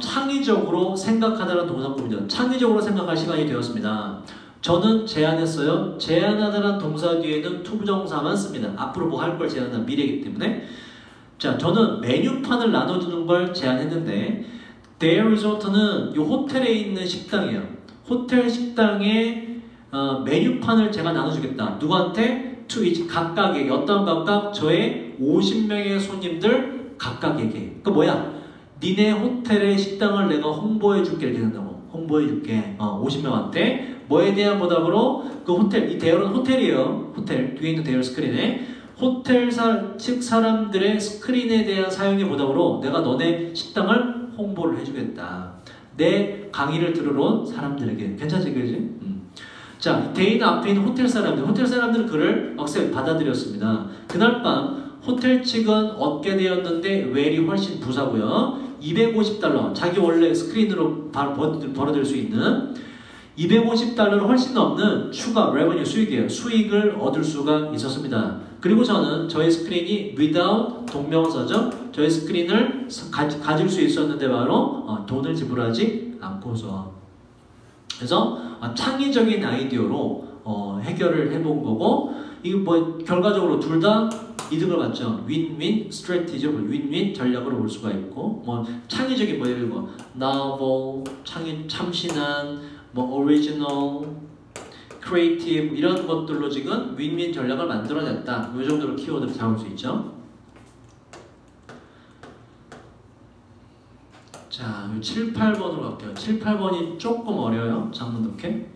창의적으로 생각하다는 동사구문이죠. 창의적으로 생각할 시간이 되었습니다. 저는 제안했어요. 제안하다는 동사 뒤에는 투부정사만 씁니다. 앞으로 뭐 할 걸 제안한다. 미래이기 때문에. 자, 저는 메뉴판을 나눠주는 걸 제안했는데 their resort는 이 호텔에 있는 식당이에요. 호텔 식당에 메뉴판을 제가 나눠주겠다. 누구한테? to each 각각에게. 어떤 각각? 저의 50명의 손님들 각각에게. 그 뭐야? 니네 호텔의 식당을 내가 홍보해줄게 이렇게 된다고. 홍보해줄게. 50명한테. 뭐에 대한 보답으로? 그 호텔, 이 대열은 호텔이에요. 호텔, 뒤에 있는 대열 스크린에 호텔 측 사람들의 스크린에 대한 사용의 보답으로 내가 너네 식당을 홍보를 해주겠다. 내 강의를 들으러 온 사람들에게. 괜찮지, 그지? 자, 대인 앞에 있는 호텔 사람들은 그를 받아들였습니다. 그날 밤 호텔 측은 얻게 되었는데 웰이 훨씬 부사고요. 250달러, 자기 원래 스크린으로 벌어들일 수 있는 250달러를 훨씬 넘는 추가 revenue 수익이에요. 수익을 얻을 수가 있었습니다. 그리고 저는 저의 스크린이 without 동명사죠. 저의 스크린을 가질 수 있었는데 바로 돈을 지불하지 않고서. 그래서 창의적인 아이디어로 해결을 해본 거고, 이거 뭐 결과적으로 둘 다 이득을 받죠. 윈윈 스트래티지죠. 윈윈 전략으로 볼 수가 있고, 뭐 창의적인 뭐 예를 들어 novel, 참신한, 뭐 original, creative 이런 것들로 지금 윈윈 전략을 만들어냈다. 이 정도로 키워드를 잡을 수 있죠. 자, 7, 8번으로 갈게요. 7, 8번이 조금 어려워요. 장문 넣게.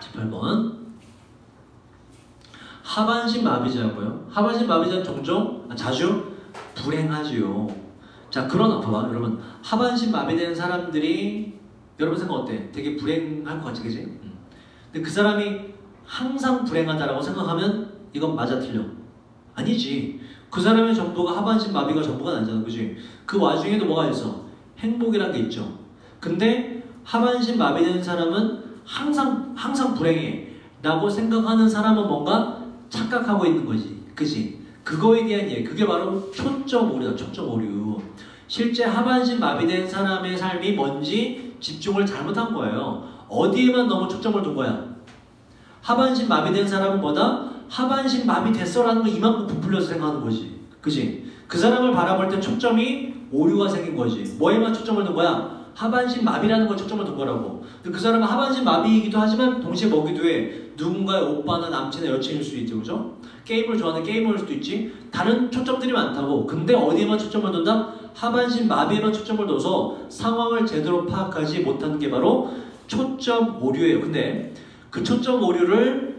7, 8번. 하반신 마비자고요. 하반신 마비자는 종종, 자주 불행하지요. 자, 그러나 봐봐, 여러분. 하반신 마비된 사람들이 여러분 생각 어때? 되게 불행할 것 같지, 그지? 근데 그 사람이 항상 불행하다라고 생각하면 이건 맞아 틀려. 아니지. 그 사람의 전부가 하반신 마비가 전부가 아니잖아, 그지? 그 와중에도 뭐가 있어? 행복이란 게 있죠. 근데 하반신 마비된 사람은 항상 불행해 라고 생각하는 사람은 뭔가 착각하고 있는 거지, 그지? 그거에 대한 얘기, 그게 바로 초점 오류다. 초점 오류. 실제 하반신 마비된 사람의 삶이 뭔지 집중을 잘못한 거예요. 어디에만 너무 초점을 둔 거야? 하반신 마비된 사람은 뭐다? 하반신 마비됐어라는 거 이만큼 부풀려서 생각하는 거지, 그지? 그 사람을 바라볼 때 초점이 오류가 생긴 거지. 뭐에만 초점을 둔 거야? 하반신 마비라는 걸 초점을 둔 거라고. 근데 그 사람은 하반신 마비이기도 하지만 동시에 뭐기도 해. 누군가의 오빠나 남친의 여친일 수도 있지, 그죠? 게임을 좋아하는 게이머일 수도 있지. 다른 초점들이 많다고. 근데 어디에만 초점을 둔다? 하반신 마비에만 초점을 둬서 상황을 제대로 파악하지 못하는 게 바로 초점 오류예요. 근데 그 초점 오류를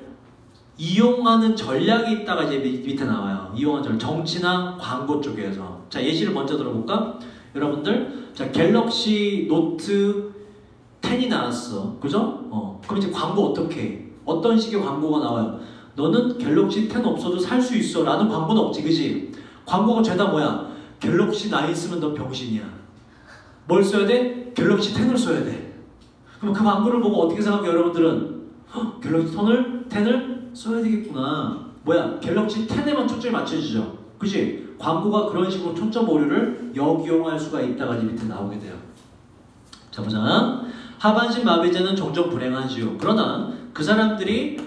이용하는 전략이 있다가 이제 밑에 나와요. 이용하는 전략. 정치나 광고 쪽에서. 자, 예시를 먼저 들어볼까? 여러분들, 자, 갤럭시 노트 10이 나왔어. 그죠? 그럼 이제 광고 어떻게 해? 어떤 식의 광고가 나와요? 너는 갤럭시 10 없어도 살 수 있어 라는 광고는 없지, 그지? 광고가 죄다 뭐야? 갤럭시 9 쓰면 너 병신이야. 뭘 써야 돼? 갤럭시 10을 써야 돼. 그럼 그 광고를 보고 어떻게 생각해요, 여러분들은? 갤럭시 10을 써야 되겠구나. 뭐야? 갤럭시 10에만 초점이 맞춰지죠. 그치? 광고가 그런 식으로 초점 오류를 역이용할 수가 있다가 밑에 나오게 돼요. 자, 보자. 하반신 마비자는 종종 불행하지요. 그러나 그 사람들이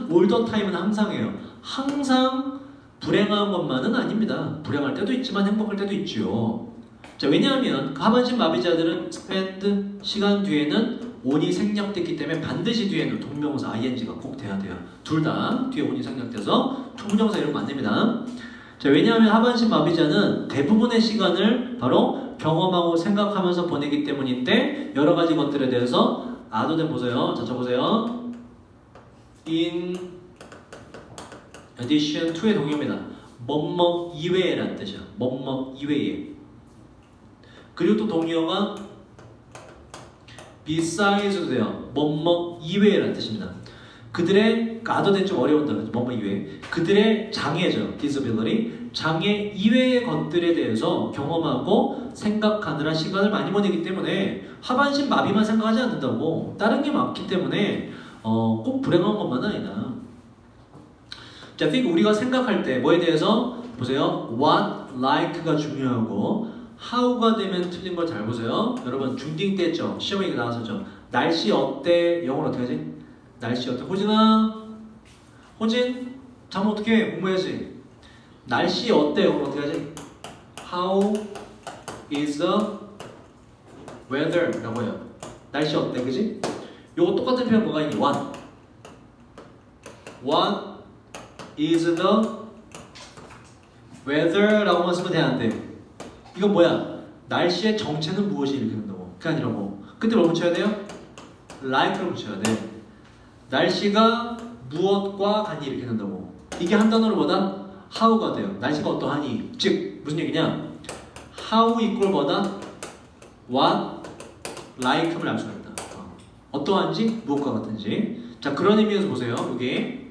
올더 타임은 항상이에요. 항상 불행한 것만은 아닙니다. 불행할 때도 있지만 행복할 때도 있지요. 자, 왜냐하면 하반신 마비자들은 spend 시간 뒤에는 on이 생략됐기 때문에 반드시 뒤에는 동명사 ing가 꼭 돼야 돼요. 둘 다 뒤에 on이 생략돼서 투부정사 이러면 안 됩니다. 자, 왜냐하면 하반신 마비자는 대부분의 시간을 바로 경험하고 생각하면서 보내기 때문인데 여러 가지 것들에 대해서 other than 보세요. 자, 적으세요. in addition to의 동의어입니다. 뭐뭐 이외에라는 뜻이야. 뭐뭐 이외에. 그리고 또 동의어가 besides 돼요. 뭐뭐 이외에라는 뜻입니다. 그들의 other than 좀 어려운 단어죠. 뭐뭐 이외에. 그들의 장애죠. disability. 장애 이외의 것들에 대해서 경험하고 생각하느라 시간을 많이 보내기 때문에 하반신 마비만 생각하지 않는다고. 다른 게 많기 때문에 꼭 불행한 것만은 아니다. 자, think 우리가 생각할 때 뭐에 대해서 보세요. what, like가 중요하고 how가 되면 틀린 걸 잘 보세요. 여러분 중딩 때 했죠? 시험에 이거 나왔었죠? 날씨 어때? 영어로 어떻게 하지? 날씨 어때? 호진아? 호진? 잠 어떻게 해? 공부해야지. 날씨 어때? 영어로 어떻게 하지? How is the weather? 라고 해요. 날씨 어때? 그지? 요거 똑같은 표현 뭐가 있니? What? What is the weather? 라고만 쓰면 되는데 이건 뭐야? 날씨의 정체는 무엇이? 이렇게 된다고. 그게 아니라 뭐. 그때 뭘 붙여야 돼요? like를 붙여야 돼. 날씨가 무엇과 같니? 이렇게 된다고. 이게 한 단어로 뭐다? how가 돼요. 날씨가 어떠하니? 즉 무슨 얘기냐? how equal 뭐다? what, like를 알 수가 있다. 어떠한지, 무엇과 같은지. 자, 그런 의미에서 보세요. 여기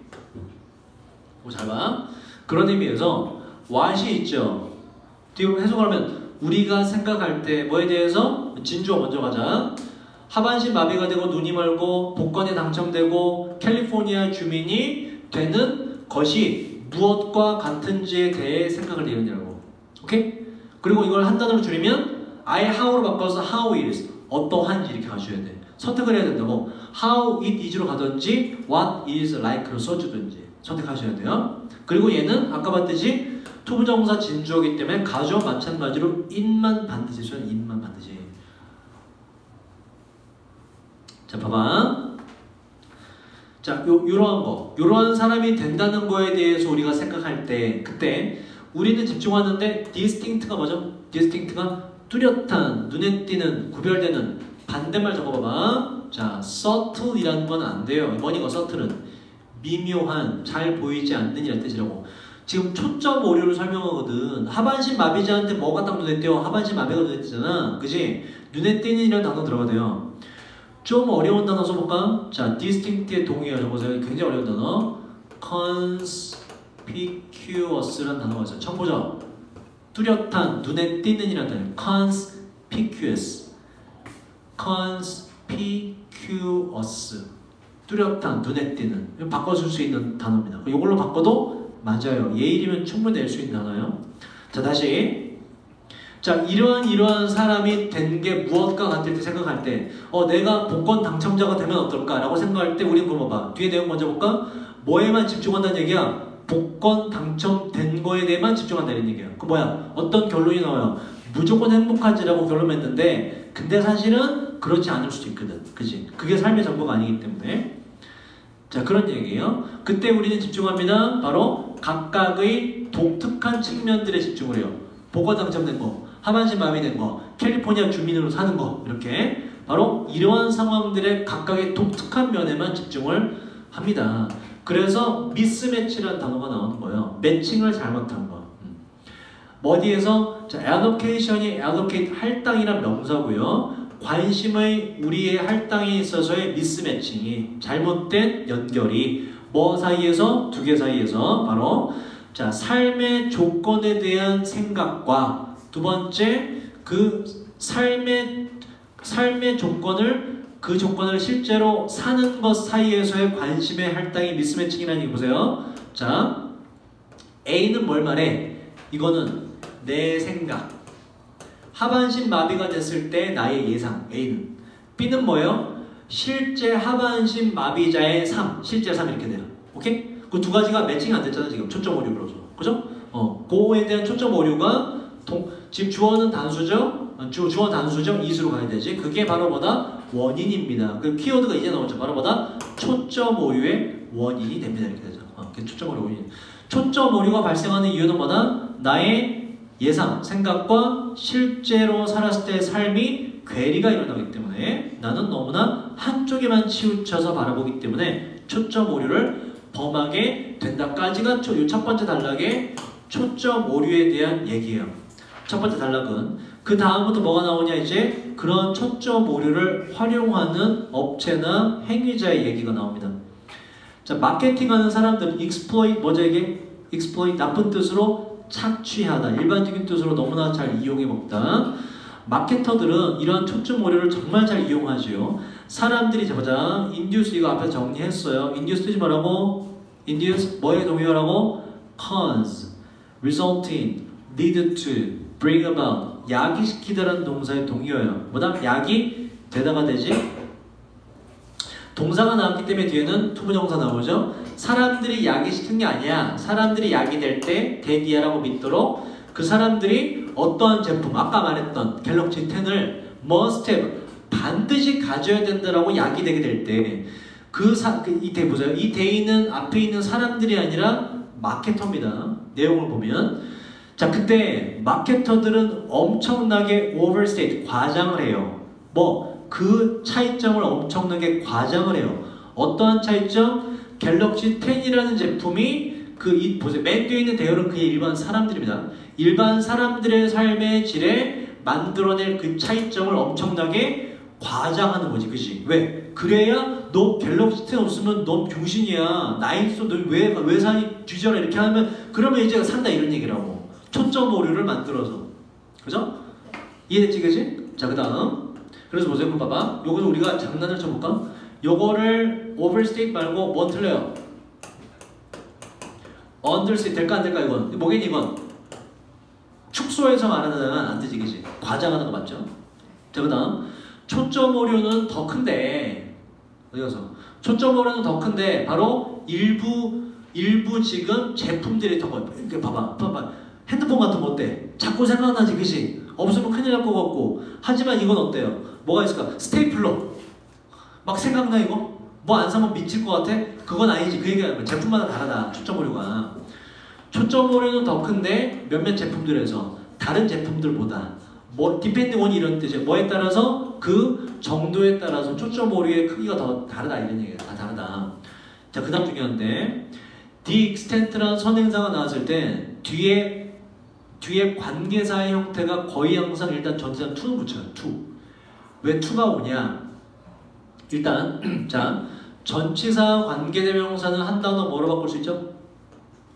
잘 봐. 그런 의미에서 what이 있죠. 뒤로 해석을 하면 우리가 생각할 때 뭐에 대해서? 진주어 먼저 가자. 하반신 마비가 되고 눈이 멀고 복권에 당첨되고 캘리포니아 주민이 되는 것이 무엇과 같은지에 대해 생각을 내느냐고. 오케이? 그리고 이걸 한 단어로 줄이면 I how로 바꿔서 how is 어떠한지 이렇게 가셔야 돼. 선택을 해야 된다고. how it is로 가든지 what is like로 써주든지 선택하셔야 돼요. 그리고 얘는 아까 봤듯이 투부정사 진주어이기 때문에 가주어 마찬가지로 in만 반드시 써야 돼. in만 반드시. 자, 봐봐. 자, 요러한 사람이 된다는 거에 대해서 우리가 생각할 때 그때 우리는 집중하는데 distinct가 뭐죠? distinct가 뚜렷한, 눈에 띄는, 구별되는. 반대말 적어봐봐. 자, subtle이라는 건 안 돼요. 뭐니까 subtle은 미묘한, 잘 보이지 않는 이라는 뜻이라고. 지금 초점 오류를 설명하거든. 하반신 마비자한테 뭐가 딱 눈에 띄어? 하반신 마비가 눈에 띄잖아. 그지? 눈에 띄는 이라는 단어 들어가대요. 좀 어려운 단어 써볼까? 자, distinct의 동의어 적어보세요. 굉장히 어려운 단어. conspicuous라는 단어가 있어요. 처음 보죠? 뚜렷한, 눈에 띄는 이라는 단어. conspicuous. conspicuous. 뚜렷한, 눈에 띄는. 바꿔줄 수 있는 단어입니다. 이걸로 바꿔도 맞아요. 예일이면 충분히 낼 수 있는 단어예요. 자, 다시. 자, 이러한 사람이 된 게 무엇과 같을지 생각할 때 내가 복권 당첨자가 되면 어떨까? 라고 생각할 때 우리는 그거 봐. 뒤에 내용 먼저 볼까? 뭐에만 집중한다는 얘기야? 복권 당첨된 거에 대해만 집중한다는 얘기야. 그 뭐야? 어떤 결론이 나와요? 무조건 행복하지라고 결론 맺는데 근데 사실은 그렇지 않을 수도 있거든. 그지? 그게 삶의 전부가 아니기 때문에. 자, 그런 얘기예요. 그때 우리는 집중합니다. 바로 각각의 독특한 측면들에 집중을 해요. 복권 당첨된 거, 하반신 마비된 거, 캘리포니아 주민으로 사는 거, 이렇게 바로 이러한 상황들의 각각의 독특한 면에만 집중을 합니다. 그래서 미스매치라는 단어가 나오는 거예요. 매칭을 잘못한 거. 어디에서? 자, allocation이 allocate 할당이란 명사고요. 관심의 우리의 할당에 있어서의 미스매칭이 잘못된 연결이 뭐 사이에서? 두 개 사이에서 바로 자, 삶의 조건에 대한 생각과 두 번째 그 삶의 조건을 그 조건을 실제로 사는 것 사이에서의 관심의 할당이 미스매칭이라는 얘기 보세요. 자, A는 뭘 말해? 이거는 내 생각. 하반신 마비가 됐을 때 나의 예상. A는. B는 뭐예요? 실제 하반신 마비자의 삶. 실제 삶 이렇게 돼요. 오케이? 그 두 가지가 매칭이 안 됐잖아 지금 초점 오류로서. 그죠? 그거에 대한 초점 오류가 지금 주어는 단수죠? 주어 단수죠? 이수로 가야 되지. 그게 바로 뭐다? 원인입니다. 그 키워드가 이제 나오죠. 바로 뭐다? 초점 오류의 원인이 됩니다. 이렇게 되죠. 초점 오류 원인. 초점 오류가 발생하는 이유는 뭐다? 나의 예상, 생각과 실제로 살았을 때의 삶이 괴리가 일어나기 때문에 나는 너무나 한쪽에만 치우쳐서 바라보기 때문에 초점 오류를 범하게 된다까지가 첫 번째 단락의 초점 오류에 대한 얘기예요. 첫 번째 단락은 그 다음부터 뭐가 나오냐 이제 그런 초점 오류를 활용하는 업체나 행위자의 얘기가 나옵니다. 자, 마케팅하는 사람들은 exploit 뭐죠 이게? exploit 나쁜 뜻으로 착취하다, 일반적인 뜻으로 너무나 잘 이용해 먹다. 마케터들은 이러한 초점 오류를 정말 잘 이용하죠. 사람들이 보자. induce 이거 앞에서 정리했어요. induce 뜻이 뭐라고? induce 뭐에 동의어라고? cause, result in, lead to, bring about. 야기시키다라는 동사의 동의어예요. 뭐다? 야기 되다가 되지? 동사가 나왔기 때문에 뒤에는 투부정사 나오죠. 사람들이 야기시킨 게 아니야. 사람들이 야기될 때 대기하라고 믿도록 그 사람들이 어떠한 제품, 아까 말했던 갤럭시 10을 must have, 반드시 가져야 된다라고 야기되게 될 때 이 대 보세요. 이 대의는 앞에 있는 사람들이 아니라 마케터입니다. 내용을 보면 자, 그때 마케터들은 엄청나게 overstate, 과장을 해요. 그 차이점을 엄청나게 과장을 해요. 어떠한 차이점? 갤럭시 10이라는 제품이 보세요. 맨 뒤에 있는 대열은 그의 일반 사람들입니다. 일반 사람들의 삶의 질에 만들어낼 그 차이점을 엄청나게 과장하는 거지, 그치? 왜? 그래야 너 갤럭시 10 없으면 너 병신이야. 나인스 너 왜 사니? 뒤져라. 이렇게 하면 그러면 이제 산다 이런 얘기라고. 초점 오류를 만들어서. 그죠? 이해됐지, 그치? 자, 그 다음. 그래서 보세요. 그럼 봐봐. 요거는 우리가 장난을 쳐볼까? 요거를 overstate 말고 뭐 틀려요? understate 될까 안 될까 이건? 뭐겠니 이건? 축소해서 말하는 안 되지, 그치? 과장하는 거 맞죠? 자, 그 다음. 초점 오류는 더 큰데 어디 가서? 초점 오류는 더 큰데 바로 일부 지금 제품들이 더 커요. 이렇게 봐봐. 핸드폰 같은 거 어때? 자꾸 생각나지, 그치? 없으면 큰일 날 것 같고. 하지만 이건 어때요? 뭐가 있을까? 스테이플러. 막 생각나 이거? 뭐 안 사면 미칠 것 같아? 그건 아니지. 그 얘기하는 거야. 제품마다 다르다. 초점 오류가. 초점 오류는 더 큰데 몇몇 제품들에서 다른 제품들보다 디펜딩 온이 이런 뜻이에요. 뭐에 따라서? 그 정도에 따라서 초점 오류의 크기가 더 다르다 이런 얘기예요. 다 다르다. 자, 그 다음 중요한데 the extent라는 선행사가 나왔을 때 뒤에 관계사의 형태가 거의 항상 일단 전치사 to는 붙여요. to. 왜 to가 오냐? 일단 자, 전치사 관계대명사는 한 단어 뭐로 바꿀 수 있죠?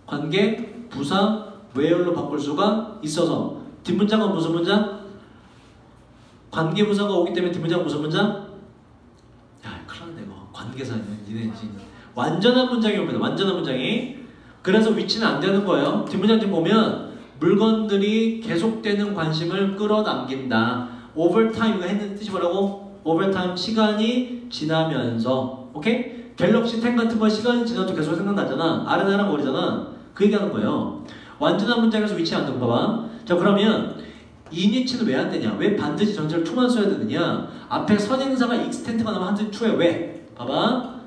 관계, 부사, where로 바꿀 수가 있어서 뒷문장은 무슨 문장? 관계부사가 오기 때문에 뒷문장은 무슨 문장? 야, 큰일 났네 이거. 관계사는 니네 완전한 문장이 옵니다. 완전한 문장이. 그래서 위치는 안 되는 거예요. 뒷문장 좀 보면 물건들이 계속되는 관심을 끌어당긴다. overtime 이거 했는 뜻이 뭐라고? overtime 시간이 지나면서. 오케이? 갤럭시 10 같은 거 시간이 지나도 계속 생각나잖아. 아르나랑 거리잖아. 그 얘기하는 거예요. 완전한 문장에서 위치 안 되고 봐봐. 자, 그러면 init는 왜 안 되냐? 왜 반드시 전체를 to만 써야 되느냐? 앞에 선행사가 extent가 나면 한字to에 왜? 봐봐.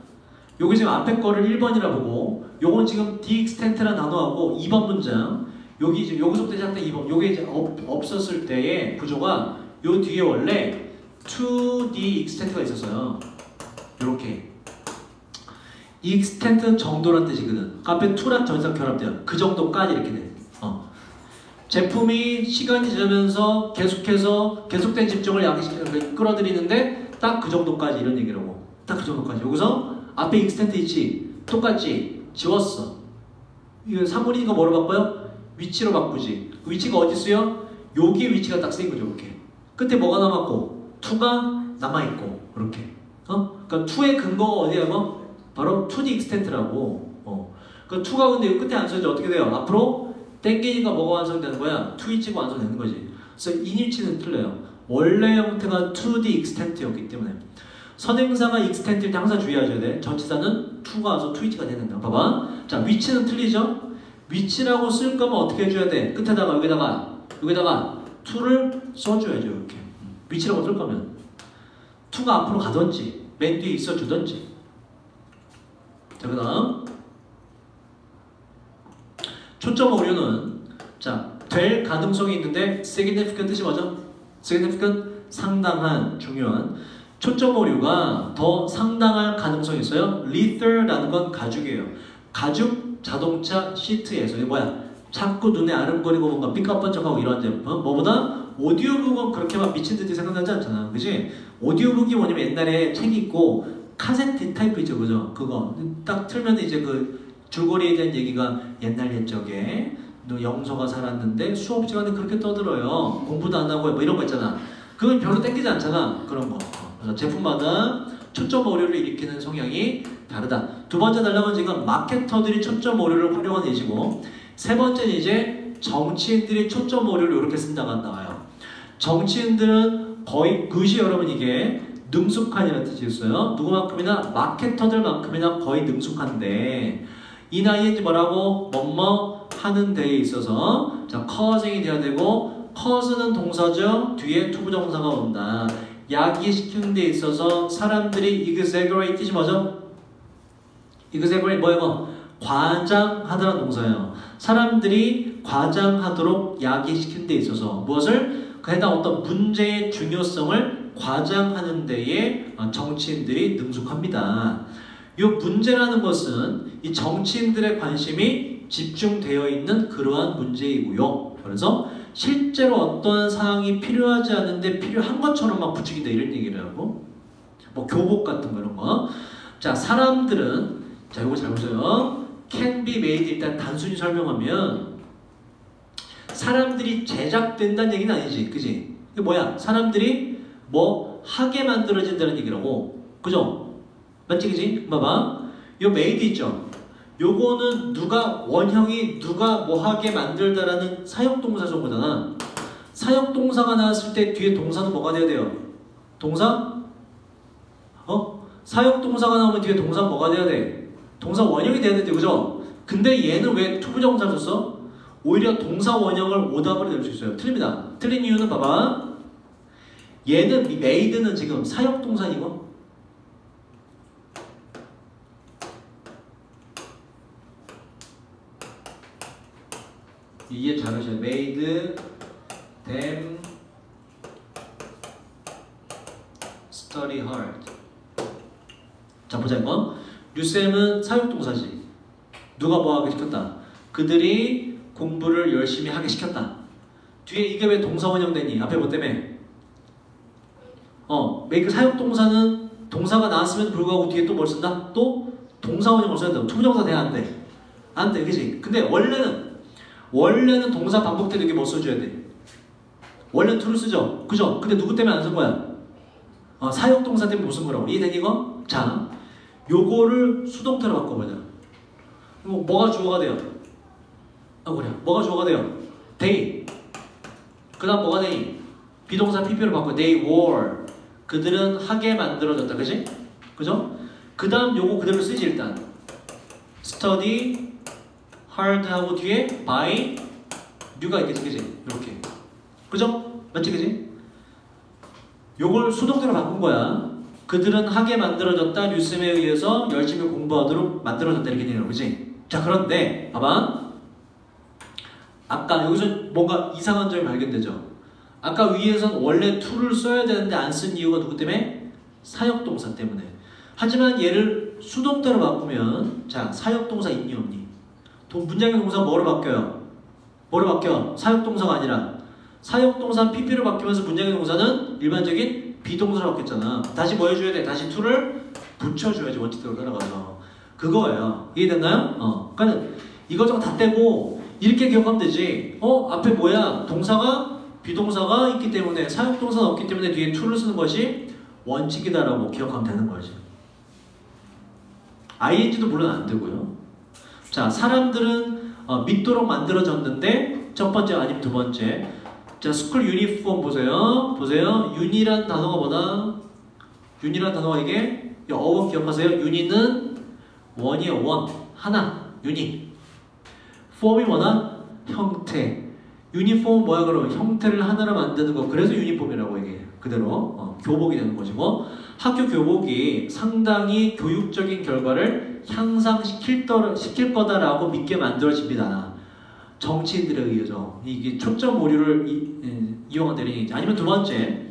여기 지금 앞에 거를 1번이라 보고 요건 지금 the extent라는 단어하고 2번 문장 여기 지금 여기서부터 시작된 2번 요게 이제 없었을 때의 구조가 요 뒤에 원래 to the extent가 있었어요. 요렇게 extent는 정도란 뜻이거든. 앞에 to랑 전치사 결합돼요. 그 정도까지 이렇게 돼. 제품이 시간이 지나면서 계속된 집중을 끌어들이는데 딱 그 정도까지 이런 얘기라고. 딱 그 정도까지. 여기서 앞에 extent 있지? 똑같지? 지웠어. 이거 사물이니까 뭐로 바꿔요? 위치로 바꾸지. 그 위치가 어디 쓰여? 여기 위치가 딱 쓰인 거죠. 이렇게. 끝에 뭐가 남았고 to가 남아있고 이렇게. 그러니까 to의 근거가 어디야? 바로 to the extent라고. 그러니까 to가 근데 끝에 안 써져 어떻게 돼요? 앞으로 땡기니까 뭐가 완성되는 거야? to 위치가 완성되는 거지. 그래서 인위치는 틀려요. 원래 형태가 to the extent였기 때문에. 선행사가 extent일 때 항상 주의하셔야 돼. 전치사는 to가 와서 to 위치가 되는 거야. 봐봐. 자, 위치는 틀리죠? 위치라고 쓸 거면 어떻게 해줘야 돼? 끝에다가 여기다가 to를 써줘야죠. 이렇게. 위치라고 쓸 거면. to가 앞으로 가든지 맨 뒤에 있어주든지. 자, 그 다음 초점 오류는 자, 될 가능성이 있는데 significant 뜻이 뭐죠? significant 상당한, 중요한. 초점 오류가 더 상당할 가능성이 있어요. lethal라는 건 가죽이에요. 가죽 자동차 시트에서 이게 뭐야? 자꾸 눈에 아른거리고 뭔가 삐까뻔쩍하고 이런 제품. 뭐보다 오디오북은 그렇게 막 미친 듯이 생각나지 않잖아. 그지? 오디오북이 뭐냐면 옛날에 책이 있고 카세트 타이프 있죠. 그죠? 그거 딱 틀면 이제 그 줄거리에 대한 얘기가 옛날 옛적에 너 영서가 살았는데 수업 시간에 그렇게 떠들어요. 공부도 안 하고 뭐 이런 거 있잖아. 그건 별로 땡기지 않잖아. 그런 거. 그래서 제품마다 초점 오류를 일으키는 성향이 다르다. 두 번째 달라고 지금 마케터들이 초점 오류를 활용한 예시고, 세 번째는 이제 정치인들이 초점 오류를 이렇게 쓴다고 나와요. 정치인들은 거의 그것이 여러분 이게 능숙한이라는 뜻이 있어요. 누구만큼이나 마케터들만큼이나 거의 능숙한데 이 나이에 뭐라고 뭐뭐 하는 데에 있어서 자 causing이 돼야 되고 cause는 동사죠. 뒤에 투부정사가 온다. 야기시키는 데 있어서 사람들이 exaggerate이 뭐죠? exaggerate 뭐예요? 과장하다라는 동사예요. 사람들이 과장하도록 야기시키는 데 있어서 무엇을? 그에다 어떤 문제의 중요성을 과장하는 데에 정치인들이 능숙합니다. 이 문제라는 것은 이 정치인들의 관심이 집중되어 있는 그러한 문제이고요. 그래서 실제로 어떤 사항이 필요하지 않은데 필요한 것처럼 막 부추긴다 이런 얘기를 하고, 뭐 교복 같은 거 이런 거. 자 사람들은 자 이거 잘 보세요. can be made 일단 단순히 설명하면 사람들이 제작된다는 얘기는 아니지, 그지? 이게 뭐야? 사람들이 뭐 하게 만들어진다는 얘기라고, 그죠? 맞지, 그지? 봐봐. 요 made 있죠? 요거는 누가 원형이 누가 뭐 하게 만들다라는 사역동사 정보잖아. 사역동사가 나왔을 때 뒤에 동사는 뭐가 돼야 돼요? 동사? 사역동사가 나오면 뒤에 동사 뭐가 돼야 돼? 동사 원형이 돼야 되지, 그죠? 근데 얘는 왜 투부정사를 썼어? 오히려 동사 원형을 오답으로 낼 수 있어요. 틀립니다. 틀린 이유는 봐봐. 얘는 이 made는 지금 사역동사이고 이해 잘하셔요. made them study hard. 자 보자 이거. 유쌤은 사역동사지. 누가 뭐 하게 시켰다? 그들이 공부를 열심히 하게 시켰다. 뒤에 이게 왜 동사원형 되니? 앞에 뭐 때문에? make 사역동사는 동사가 나왔음에도 불구하고 뒤에 또 뭘 쓴다? 또 동사원형을 써야 된다. 투부정사 돼야 안 돼. 안 돼, 그치? 근데 원래는 동사 반복될 때 뭐 써줘야 돼? 원래는 to를 쓰죠? 그죠? 근데 누구 때문에 안 쓴 거야? 사역동사 때문에 못 쓴 거라고. 이해되니 이거? 자, 요거를 수동태로 바꿔보자. 뭐가 주어가 돼요? 그래. 뭐가 주어가 돼요? they. 그 다음 뭐가 되니? 비동사 PP로 바꿔. They were. 그들은 하게 만들어졌다. 그치? 그죠? 그 다음 요거 그대로 쓰지 일단. study hard 하고 뒤에 by new가 있겠지, 그치? 이렇게. 그죠? 맞지, 그치? 요걸 수동태로 바꾼 거야. 그들은 하게 만들어졌다. 뉴스에 의해서 열심히 공부하도록 만들어졌다. 이렇게 되는 거지. 자, 그런데 봐봐. 아까 여기서 뭔가 이상한 점이 발견되죠? 아까 위에선 원래 to를 써야 되는데 안 쓴 이유가 누구 때문에? 사역동사 때문에. 하지만 얘를 수동태로 바꾸면 자, 사역동사 있니 없니? 문장의 동사 뭐로 바뀌어요? 뭐로 바뀌어? 사역동사가 아니라 사역동사 PP로 바뀌면서 문장의 동사는 일반적인 비동사로 바뀌었잖아. 다시 뭐 해줘야 돼? 다시 to를 붙여줘야지. 원칙대로 따라가서. 그거예요. 이해됐나요? 그러니까 이것저것 다 떼고 이렇게 기억하면 되지. 앞에 뭐야? 동사가 비동사가 있기 때문에 사역동사가 없기 때문에 뒤에 to를 쓰는 것이 원칙이다라고 기억하면 되는 거지. ing도 물론 안 되고요. 자, 사람들은 믿도록 만들어졌는데 첫 번째 아니면 두 번째. 자, 스쿨 유니폼 보세요. 보세요. 윤이란 단어가 뭐다? 윤이란 단어가 이게 어원 기억하세요. 윤이는 원이에요. 원. 하나. 윤이. 폼이 뭐나? 형태. 유니폼은 뭐야 그러면? 형태를 하나로 만드는 거. 그래서 유니폼이라고 이게 그대로 교복이 되는 것이고, 학교 교복이 상당히 교육적인 결과를 향상시킬 거다라고 믿게 만들어집니다. 정치인들에 의해서 이게 초점 오류를 이용한 대리인이지. 아니면 두 번째,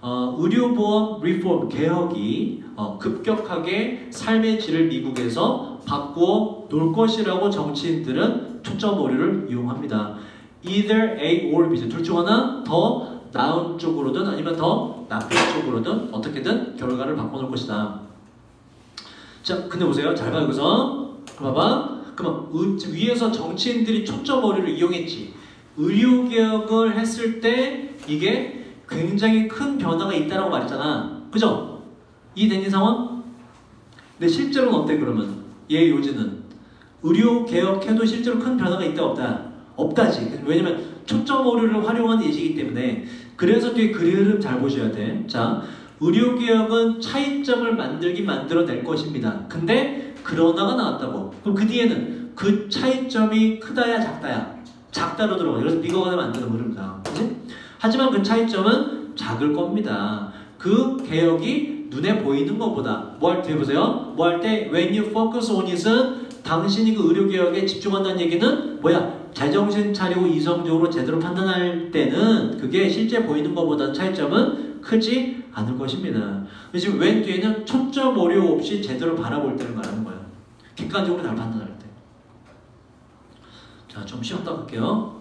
의료보험 리폼 개혁이 급격하게 삶의 질을 미국에서 바꾸어 놓을 것이라고 정치인들은 초점 오류를 이용합니다. Either A or B 둘 중 하나 더 나은 쪽으로든 아니면 더 나쁜 쪽으로든 어떻게든 결과를 바꿔놓을 것이다. 자, 근데 보세요. 잘 봐 여기서. 봐봐. 그러면 지금 위에서 정치인들이 초점 오류를 이용했지. 의료개혁을 했을 때 이게 굉장히 큰 변화가 있다라고 말했잖아. 그죠? 이해되는 상황? 근데 실제로는 어때 그러면? 얘 요지는 의료개혁해도 실제로 큰 변화가 있다 없다? 없다지. 왜냐면 초점 오류를 활용한 예시이기 때문에. 그래서 뒤에 그 흐름 잘 보셔야 돼. 자, 의료개혁은 차이점을 만들어낼 것입니다. 근데 그러나가 나왔다고. 그럼 그 뒤에는 그 차이점이 크다야 작다야? 작다로 들어가. 그래서 비거가 만드는 흐름이다. 그치? 하지만 그 차이점은 작을 겁니다. 그 개혁이 눈에 보이는 것보다 뭐 할 때 보세요. 뭐 할 때 when you focus on it은 당신이 그 의료개혁에 집중한다는 얘기는 뭐야? 제정신 차리고 이성적으로 제대로 판단할 때는 그게 실제 보이는 것보다 차이점은 크지 않을 것입니다. 지금 when 뒤에는 초점 오류 없이 제대로 바라볼 때를 말하는 거예요. 객관적으로 잘 판단할 때. 자, 좀 쉬었다 갈게요.